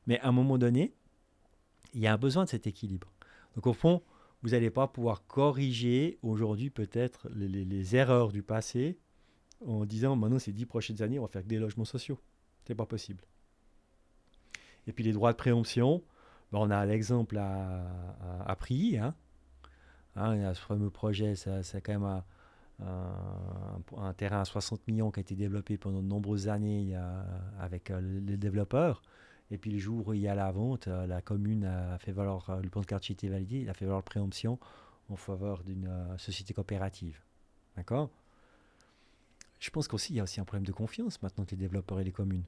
[SPEAKER 1] Mais à un moment donné, il y a un besoin de cet équilibre. Donc au fond, vous n'allez pas pouvoir corriger aujourd'hui peut-être les erreurs du passé en disant maintenant ces 10 prochaines années, on va faire que des logements sociaux. C'est pas possible. Et puis les droits de préemption, on a l'exemple à Prilly. Il y a ce fameux projet, c'est quand même un terrain à 60 millions qui a été développé pendant de nombreuses années avec les développeurs. Et puis le jour où il y a la vente, la commune a fait valoir, le plan de quartier était validé, il a fait valoir la préemption en faveur d'une société coopérative. D'accord ? Je pense qu'aussi, il y a aussi un problème de confiance maintenant que les développeurs et les communes.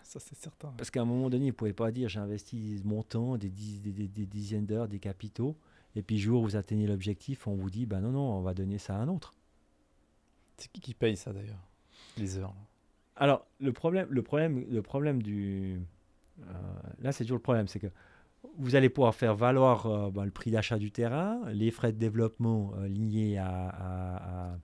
[SPEAKER 2] Ça, c'est certain.
[SPEAKER 1] Parce qu'à un moment donné, vous ne pouvez pas dire j'ai investi mon temps, des dizaines d'heures, des capitaux, et puis le jour où vous atteignez l'objectif, on vous dit non, on va donner ça à un autre.
[SPEAKER 2] C'est qui paye ça d'ailleurs, les heures là.
[SPEAKER 1] Alors, le problème du... là, c'est toujours le problème, c'est que vous allez pouvoir faire valoir le prix d'achat du terrain, les frais de développement liés à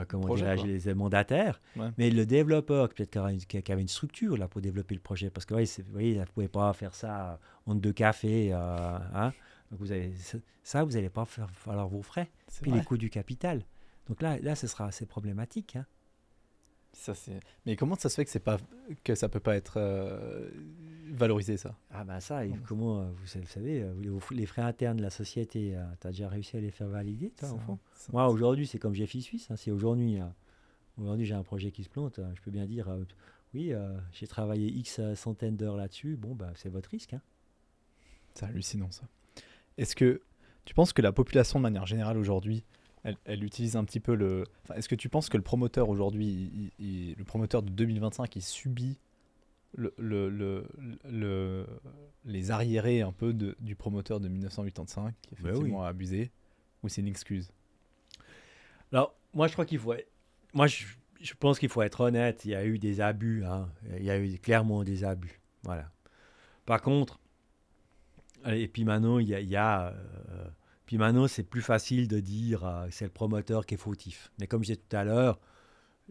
[SPEAKER 1] comment dirais-je, les mandataires,
[SPEAKER 2] ouais.
[SPEAKER 1] Mais le développeur, peut-être qui avait une structure là, pour développer le projet, parce que vous voyez, vous ne pouvez pas faire ça en 2 cafés. Donc vous n'allez pas faire valoir vos frais, puis les coûts du capital. Donc là ce sera assez problématique.
[SPEAKER 2] Ça, mais comment ça se fait que ça peut pas être valorisé ça ?
[SPEAKER 1] Comment vous savez, les frais internes de la société, tu as déjà réussi à les faire valider toi, au fond ? Moi aujourd'hui c'est comme GFI Suisse, si aujourd'hui j'ai un projet qui se plante, je peux bien dire oui, j'ai travaillé X centaines d'heures là-dessus, c'est votre risque.
[SPEAKER 2] C'est hallucinant ça. Est-ce que tu penses que la population de manière générale aujourd'hui elle utilise un petit peu est-ce que tu penses que le promoteur aujourd'hui, le promoteur de 2025, il subit le- les arriérés un peu du promoteur de 1985 qui effectivement a abusé, ou c'est une excuse?
[SPEAKER 1] Alors, moi, je crois qu'il faut... Moi, je pense qu'il faut être honnête. Il y a eu des abus. Hein. Il y a eu clairement des abus. Voilà. Par contre, et puis maintenant, puis maintenant, c'est plus facile de dire c'est le promoteur qui est fautif. Mais comme je disais tout à l'heure,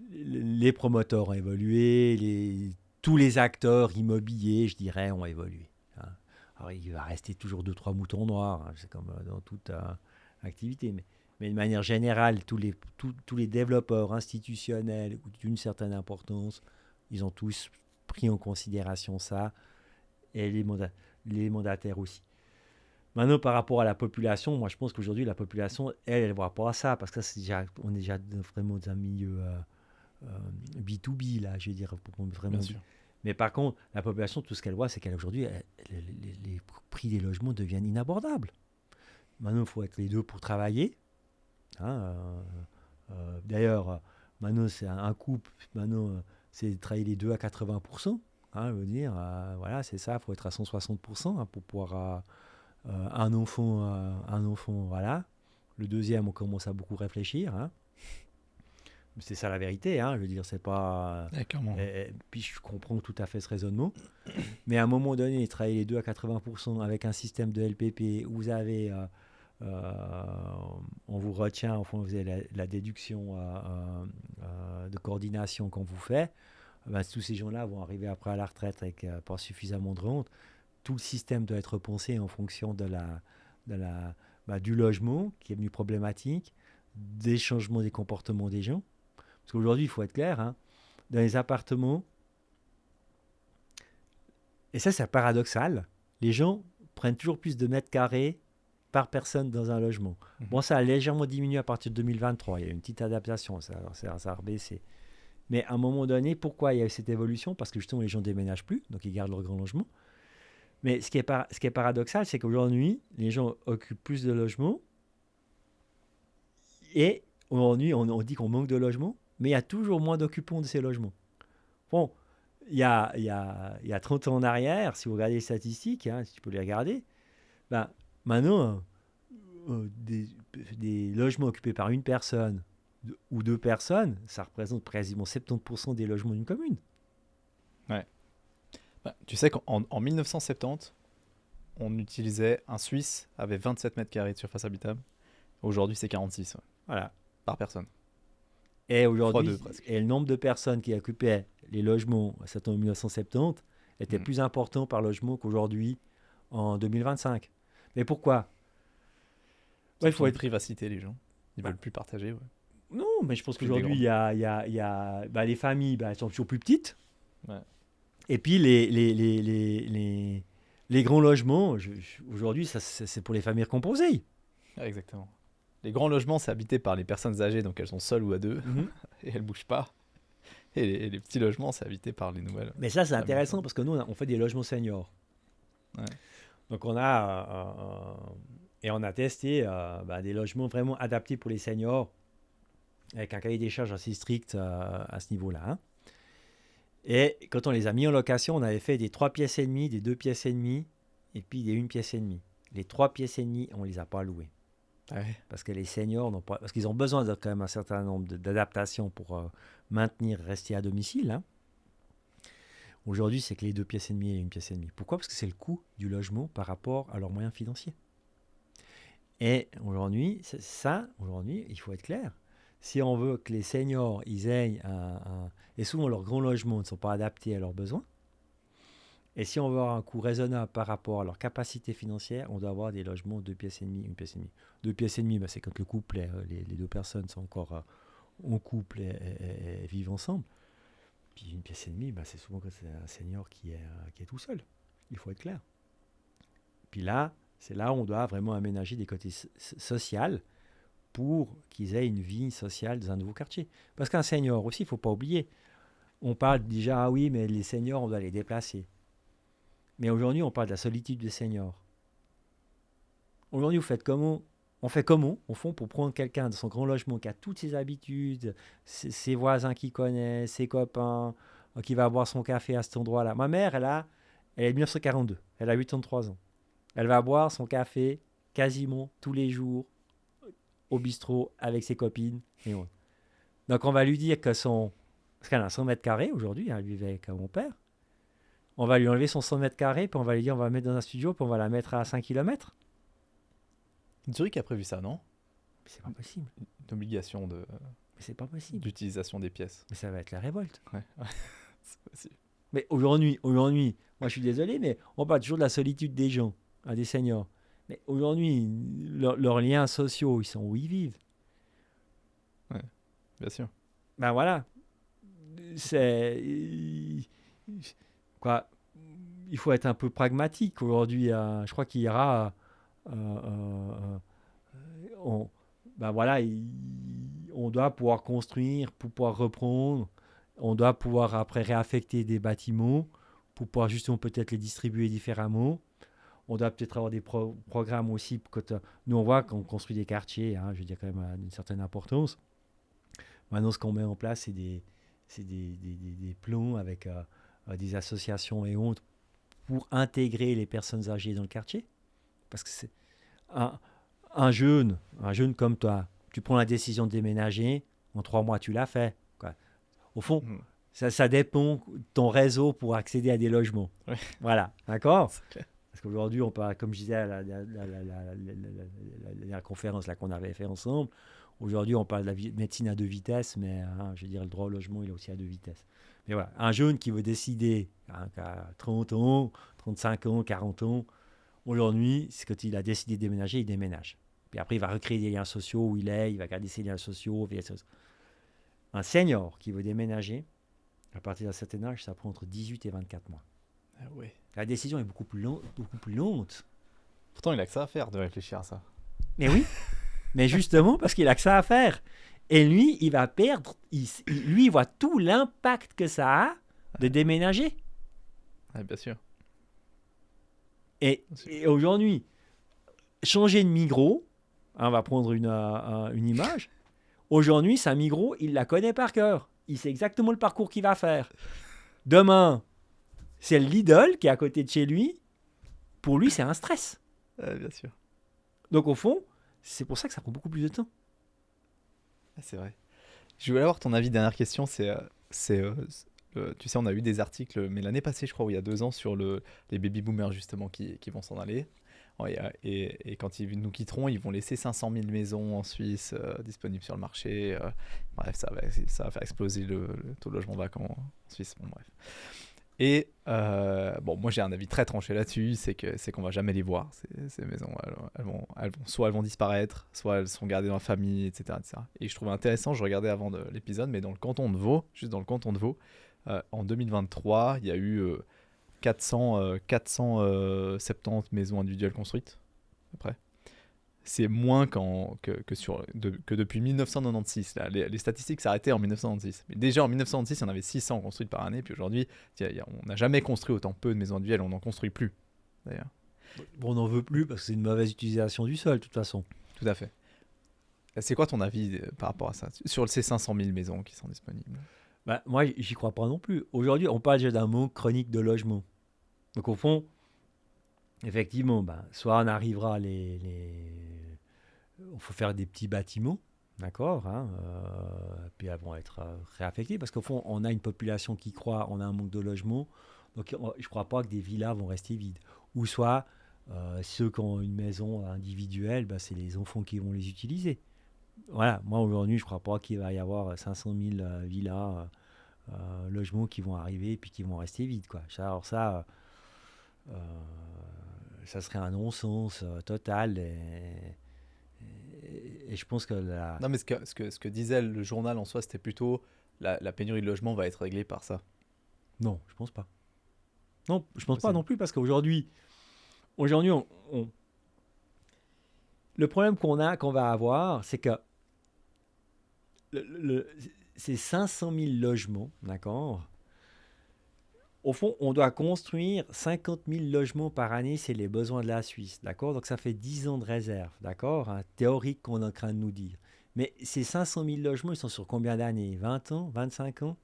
[SPEAKER 1] les promoteurs ont évolué, tous les acteurs immobiliers, je dirais, ont évolué. Hein. Alors, il va rester toujours 2-3 moutons noirs, hein, c'est comme dans toute activité. Mais de manière générale, tous les développeurs institutionnels d'une certaine importance, ils ont tous pris en considération ça, et les mandataires aussi. Maintenant, par rapport à la population, moi je pense qu'aujourd'hui, la population, elle ne voit pas ça, parce que on est déjà vraiment dans un milieu B2B, là, je veux dire, vraiment.
[SPEAKER 2] Bien sûr.
[SPEAKER 1] Mais par contre, la population, tout ce qu'elle voit, c'est qu'aujourd'hui, les prix des logements deviennent inabordables. Maintenant, il faut être les deux pour travailler. Hein, d'ailleurs, maintenant, c'est un couple, maintenant, c'est de travailler les deux à 80%. Hein, je veux dire, voilà, c'est ça, il faut être à 160% hein, pour pouvoir... un enfant, voilà. Le deuxième, on commence à beaucoup réfléchir. Hein. C'est ça la vérité, hein. Je veux dire, c'est pas...
[SPEAKER 2] clairement.
[SPEAKER 1] Puis je comprends tout à fait ce raisonnement. Mais à un moment donné, travailler les deux à 80% avec un système de LPP où vous avez... on vous retient, enfin, vous avez la déduction de coordination qu'on vous fait. Ben, tous ces gens-là vont arriver après à la retraite avec pas suffisamment de rente. Tout le système doit être repensé en fonction du logement qui est devenu problématique, des changements des comportements des gens. Parce qu'aujourd'hui, il faut être clair, hein, dans les appartements, et ça c'est paradoxal, les gens prennent toujours plus de mètres carrés par personne dans un logement. Bon, ça a légèrement diminué à partir de 2023, il y a eu une petite adaptation, ça a rebaissé. Mais à un moment donné, pourquoi il y a eu cette évolution? Parce que justement, les gens ne déménagent plus, donc ils gardent leur grand logement. Mais ce qui est paradoxal, c'est qu'aujourd'hui, les gens occupent plus de logements. Et aujourd'hui, on dit qu'on manque de logements, mais il y a toujours moins d'occupants de ces logements. Bon, il y a 30 ans en arrière, si vous regardez les statistiques, hein, si tu peux les regarder, ben, maintenant, des logements occupés par une personne ou deux personnes, ça représente quasiment 70% des logements d'une commune.
[SPEAKER 2] Ouais. Bah, tu sais qu'en 1970, on utilisait un Suisse avait 27 mètres carrés de surface habitable. Aujourd'hui, c'est 46. Ouais.
[SPEAKER 1] Voilà.
[SPEAKER 2] Par personne.
[SPEAKER 1] Et aujourd'hui,
[SPEAKER 2] x2 presque.
[SPEAKER 1] et le nombre de personnes qui occupaient les logements en 1970 était plus important par logement qu'aujourd'hui en 2025. Mais pourquoi?
[SPEAKER 2] Il faut être privacité, les gens. Ils veulent plus partager. Ouais.
[SPEAKER 1] Non, mais je pense qu'aujourd'hui, il y a les familles, elles sont toujours plus petites.
[SPEAKER 2] Ouais.
[SPEAKER 1] Et puis, les grands logements, aujourd'hui, c'est pour les familles recomposées.
[SPEAKER 2] Ah, exactement. Les grands logements, c'est habité par les personnes âgées, donc elles sont seules ou à deux, et elles ne bougent pas. Et les petits logements, c'est habité par les nouvelles.
[SPEAKER 1] Mais ça, c'est intéressant parce que nous, on fait des logements seniors.
[SPEAKER 2] Ouais.
[SPEAKER 1] Donc, on a testé des logements vraiment adaptés pour les seniors, avec un cahier des charges assez strict à ce niveau-là. Hein. Et quand on les a mis en location, on avait fait des 3 pièces et demie, des 2 pièces et demie, et puis des 1 pièce et demie. Les 3 pièces et demie, on ne les a pas loués.
[SPEAKER 2] Ouais.
[SPEAKER 1] Parce que les seniors n'ont pas... Parce qu'ils ont besoin de quand même un certain nombre d'adaptations pour rester à domicile. Hein. Aujourd'hui, c'est que les 2 pièces et demie et 1 pièce et demie. Pourquoi? Parce que c'est le coût du logement par rapport à leurs moyens financiers. Et aujourd'hui, il faut être clair. Si on veut que les seniors, ils aient et souvent leurs grands logements ne sont pas adaptés à leurs besoins, et si on veut avoir un coût raisonnable par rapport à leur capacité financière, on doit avoir des logements 2 pièces et demie, 1 pièce et demie. 2 pièces et demie, c'est quand le couple, les deux personnes sont encore en couple et vivent ensemble. Puis 1 pièce et demie, c'est souvent quand c'est un senior qui est tout seul. Il faut être clair. Puis là, c'est là où on doit vraiment aménager des côtés sociaux pour qu'ils aient une vie sociale dans un nouveau quartier. Parce qu'un senior aussi, il ne faut pas oublier. On parle déjà, oui, mais les seniors, on doit les déplacer. Mais aujourd'hui, on parle de la solitude des seniors. Aujourd'hui, on fait comment, au fond, pour prendre quelqu'un de son grand logement qui a toutes ses habitudes, ses voisins qu'il connaît, ses copains, Donc, il va boire son café à cet endroit-là. Ma mère, elle est de 1942. Elle a 83 ans. Elle va boire son café quasiment tous les jours au bistrot avec ses copines. Et autres. Donc, on va lui dire que parce qu'elle a 100 mètres carrés aujourd'hui, elle vivait avec mon père. On va lui enlever son 100 mètres carrés, puis on va lui dire on va la mettre dans un studio, puis on va la mettre à 5 km.
[SPEAKER 2] Zurich a prévu ça, non?
[SPEAKER 1] Mais c'est pas possible.
[SPEAKER 2] Une obligation
[SPEAKER 1] Mais c'est pas possible.
[SPEAKER 2] d'utilisation des pièces.
[SPEAKER 1] Mais ça va être la révolte.
[SPEAKER 2] Ouais. C'est possible.
[SPEAKER 1] Mais aujourd'hui, moi je suis désolé, mais on parle toujours de la solitude des gens, des seniors. Mais aujourd'hui, leurs liens sociaux, ils sont où ils vivent.
[SPEAKER 2] Bien sûr.
[SPEAKER 1] Ben voilà. Quoi, il faut être un peu pragmatique aujourd'hui. Je crois qu'il y aura... ben voilà, on doit pouvoir construire pour pouvoir reprendre. On doit pouvoir après réaffecter des bâtiments pour pouvoir justement peut-être les distribuer différemment. On doit peut-être avoir des programmes aussi. Nous, on voit qu'on construit des quartiers, je veux dire quand même d'une certaine importance. Maintenant, ce qu'on met en place, c'est des plans avec des associations et autres pour intégrer les personnes âgées dans le quartier. Parce que c'est un jeune comme toi, tu prends la décision de déménager, en 3 mois, tu l'as fait. Quoi. Au fond, ça dépend de ton réseau pour accéder à des logements.
[SPEAKER 2] Ouais.
[SPEAKER 1] Voilà, d'accord ?
[SPEAKER 2] C'est clair.
[SPEAKER 1] Parce qu'aujourd'hui, on parle, comme je disais à la conférence là, qu'on avait fait ensemble, aujourd'hui, on parle de la médecine à 2 vitesses, mais je veux dire, le droit au logement, il est aussi à 2 vitesses. Mais voilà, un jeune qui veut décider à 30 ans, 35 ans, 40 ans, aujourd'hui, c'est quand il a décidé de déménager, il déménage. Puis après, il va recréer des liens sociaux où il va garder ses liens sociaux. Un senior qui veut déménager, à partir d'un certain âge, ça prend entre 18 et 24 mois.
[SPEAKER 2] Ah ouais.
[SPEAKER 1] La décision est beaucoup plus lente.
[SPEAKER 2] Pourtant, il a que ça à faire de réfléchir à ça.
[SPEAKER 1] Mais oui, mais justement parce qu'il a que ça à faire. Et lui, il va perdre, lui, il voit tout l'impact que ça a de déménager.
[SPEAKER 2] Ouais, bien sûr.
[SPEAKER 1] Et aujourd'hui, changer de Migros, on va prendre une image, aujourd'hui, sa Migros, il la connaît par cœur. Il sait exactement le parcours qu'il va faire. Demain, c'est le Lidl qui est à côté de chez lui. Pour lui, c'est un stress.
[SPEAKER 2] Bien sûr.
[SPEAKER 1] Donc au fond, c'est pour ça que ça prend beaucoup plus de temps.
[SPEAKER 2] C'est vrai. Je voulais avoir ton avis. Dernière question, tu sais, on a eu des articles, mais l'année passée, je crois, ou il y a 2 ans, sur les baby-boomers, justement, qui vont s'en aller. Et quand ils nous quitteront, ils vont laisser 500 000 maisons en Suisse disponibles sur le marché. Bref, ça va faire exploser le taux de logement vacant en Suisse. Bon, bref. Et moi j'ai un avis très tranché là-dessus, c'est qu'on va jamais les voir, ces maisons. Soit elles vont disparaître, soit elles sont gardées dans la famille, etc., etc. Et je trouvais intéressant, je regardais avant l'épisode, mais dans le canton de Vaud, juste dans le canton de Vaud, en 2023, il y a eu 470 maisons individuelles construites, après. C'est moins que depuis 1996. Là. Les statistiques s'arrêtaient en 1996. Mais déjà en 1996, il y en avait 600 construites par année. Puis aujourd'hui, on n'a jamais construit autant peu de maisons individuelles. On n'en construit plus, d'ailleurs.
[SPEAKER 1] Bon, on n'en veut plus parce que c'est une mauvaise utilisation du sol, de toute façon.
[SPEAKER 2] Tout à fait. C'est quoi ton avis par rapport à ça, sur ces 500 000 maisons qui sont disponibles?
[SPEAKER 1] Moi, j'y crois pas non plus. Aujourd'hui, on parle déjà d'un manque chronique de logement. Donc au fond, effectivement, soit on arrivera il faut faire des petits bâtiments, d'accord, puis elles vont être réaffectées, parce qu'au fond, on a une population qui croît, on a un manque de logement, donc je ne crois pas que des villas vont rester vides. Ou soit, ceux qui ont une maison individuelle, c'est les enfants qui vont les utiliser. Voilà, moi aujourd'hui, je ne crois pas qu'il va y avoir 500 000 villas, logements qui vont arriver et puis qui vont rester vides, quoi. Alors ça... ça serait un non-sens total et je pense que
[SPEAKER 2] Non, mais ce que disait le journal en soi, c'était plutôt la pénurie de logement va être réglée par ça.
[SPEAKER 1] Non, je pense pas. Non, je pense pas non plus, parce qu'aujourd'hui le problème qu'on va avoir, c'est que ces 500 000 logements, d'accord. Au fond, on doit construire 50 000 logements par année, c'est les besoins de la Suisse, d'accord? Donc ça fait 10 ans de réserve, d'accord? Théorique qu'on est en train de nous dire. Mais ces 500 000 logements, ils sont sur combien d'années? 20 ans? 25 ans?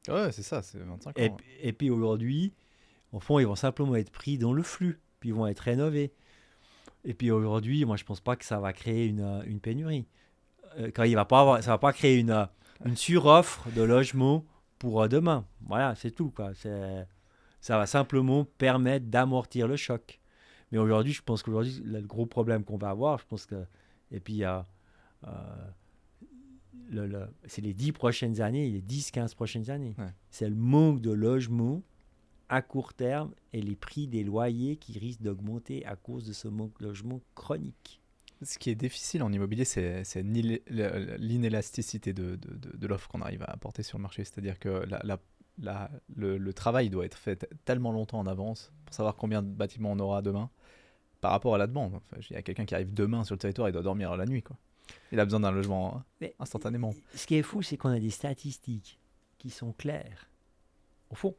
[SPEAKER 2] Ouais, c'est ça, c'est 25
[SPEAKER 1] Et,
[SPEAKER 2] ans.
[SPEAKER 1] et puis aujourd'hui, au fond, ils vont simplement être pris dans le flux, puis ils vont être rénovés. Et puis aujourd'hui, moi, je pense pas que ça va créer une pénurie. Quand il va pas avoir, ça va pas créer une suroffre de logements pour demain. Voilà, c'est tout, quoi. Ça va simplement permettre d'amortir le choc. Mais aujourd'hui, je pense qu'aujourd'hui, le gros problème qu'on va avoir, je pense que. Et puis, euh, c'est les 10 prochaines années, les 10-15 prochaines années.
[SPEAKER 2] Ouais.
[SPEAKER 1] C'est le manque de logements à court terme et les prix des loyers qui risquent d'augmenter à cause de ce manque de logement chronique.
[SPEAKER 2] Ce qui est difficile en immobilier, c'est l'inélasticité de l'offre qu'on arrive à apporter sur le marché. C'est-à-dire que le travail doit être fait tellement longtemps en avance pour savoir combien de bâtiments on aura demain par rapport à la demande. Enfin, il y a quelqu'un qui arrive demain sur le territoire, il doit dormir la nuit, quoi. Il a besoin d'un logement
[SPEAKER 1] Mais
[SPEAKER 2] instantanément.
[SPEAKER 1] ce qui est fou, c'est qu'on a des statistiques qui sont claires. Au fond,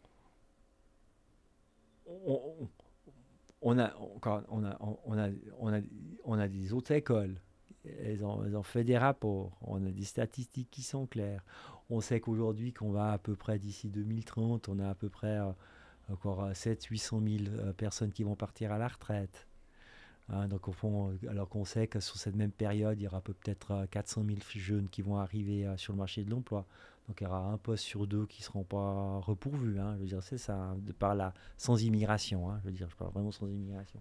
[SPEAKER 1] on a des autres écoles. Elles ont fait des rapports. On a des statistiques qui sont claires. On sait qu'aujourd'hui, qu'on va à peu près d'ici 2030, on a à peu près encore 700 000 personnes qui vont partir à la retraite. Hein, donc au fond, alors qu'on sait que sur cette même période, il y aura peut-être 400 000 jeunes qui vont arriver sur le marché de l'emploi. Donc il y aura un poste sur deux qui ne seront pas repourvus. Hein, je veux dire, c'est ça, hein, de par là, sans immigration. Hein, je veux dire, je parle vraiment sans immigration.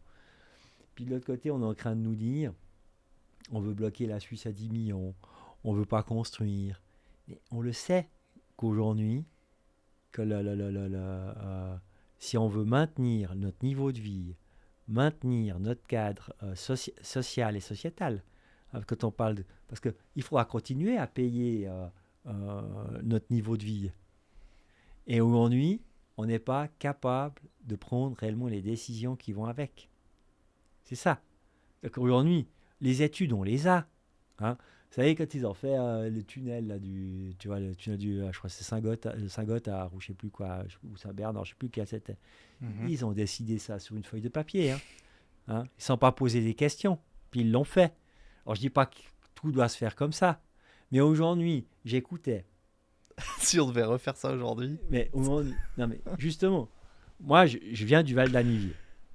[SPEAKER 1] Puis de l'autre côté, on est en train de nous dire, on veut bloquer la Suisse à 10 millions, on ne veut pas construire. Mais on le sait qu'aujourd'hui, que si on veut maintenir notre niveau de vie, maintenir notre cadre social et sociétal, quand on parle de, parce qu'il faudra continuer à payer notre niveau de vie. Et aujourd'hui, on n'est pas capable de prendre réellement les décisions qui vont avec. C'est ça. Donc aujourd'hui, les études, on les a. Hein. Vous savez, quand ils ont fait le tunnel, là, tu vois, le tunnel je crois que c'est Saint-Goth à, ou je sais plus quoi, ou Saint-Bernard, je sais plus quel c'était. Ils ont décidé ça sur une feuille de papier. Hein. Hein. Ils ne sont pas posé des questions, puis ils l'ont fait. Alors je dis pas que tout doit se faire comme ça, mais aujourd'hui, j'écoutais.
[SPEAKER 2] Si on devait refaire ça aujourd'hui.
[SPEAKER 1] Mais aujourd'hui, non mais justement, moi je viens du Val d'Anivier.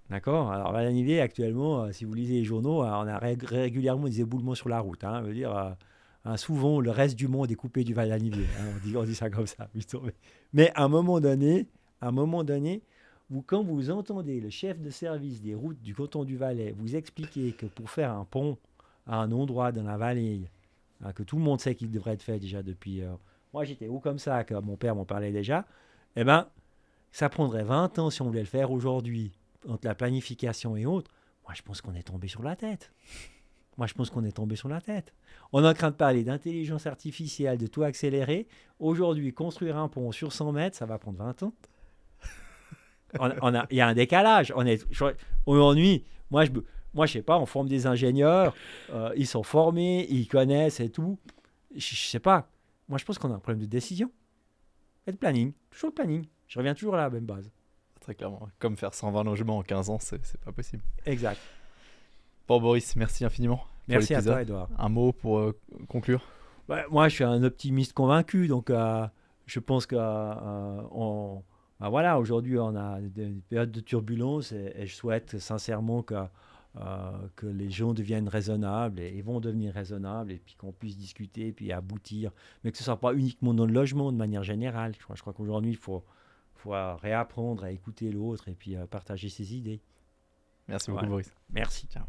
[SPEAKER 1] D'accord. Alors, Val d'Anivier, actuellement, si vous lisez les journaux, on a régulièrement des éboulements sur la route. Hein. Je veux dire, souvent, le reste du monde est coupé du Val d'Anivier. Hein. On dit ça comme ça. Mais à un moment donné, quand vous entendez le chef de service des routes du canton du Valais vous expliquer que pour faire un pont à un endroit dans la vallée, hein, que tout le monde sait qu'il devrait être fait déjà depuis... moi, j'étais haut comme ça, que mon père m'en parlait déjà. Eh bien, ça prendrait 20 ans si on voulait le faire aujourd'hui. Entre la planification et autres, moi je pense qu'on est tombé sur la tête. On est en train de parler d'intelligence artificielle, de tout accélérer. Aujourd'hui, construire un pont sur 100 mètres, ça va prendre 20 ans. Il y a un décalage. Aujourd'hui, moi je sais pas, on forme des ingénieurs, ils sont formés, ils connaissent et tout. Je sais pas. Moi je pense qu'on a un problème de décision. Et de planning. Toujours le planning. Je reviens toujours à la même base.
[SPEAKER 2] Très clairement. Comme faire 120 logements en 15 ans, c'est pas possible.
[SPEAKER 1] Exact.
[SPEAKER 2] Bon, Boris, merci infiniment.
[SPEAKER 1] Merci à toi, Edouard.
[SPEAKER 2] Un mot pour conclure.
[SPEAKER 1] Moi, je suis un optimiste convaincu, donc je pense que voilà, aujourd'hui, on a une période de turbulence et je souhaite sincèrement que les gens deviennent raisonnables et vont devenir raisonnables et puis qu'on puisse discuter et puis aboutir, mais que ce ne soit pas uniquement dans le logement, de manière générale. Je crois qu'aujourd'hui, il faut réapprendre à écouter l'autre et puis partager ses idées.
[SPEAKER 2] Merci beaucoup, Boris.
[SPEAKER 1] Merci.
[SPEAKER 2] Ciao.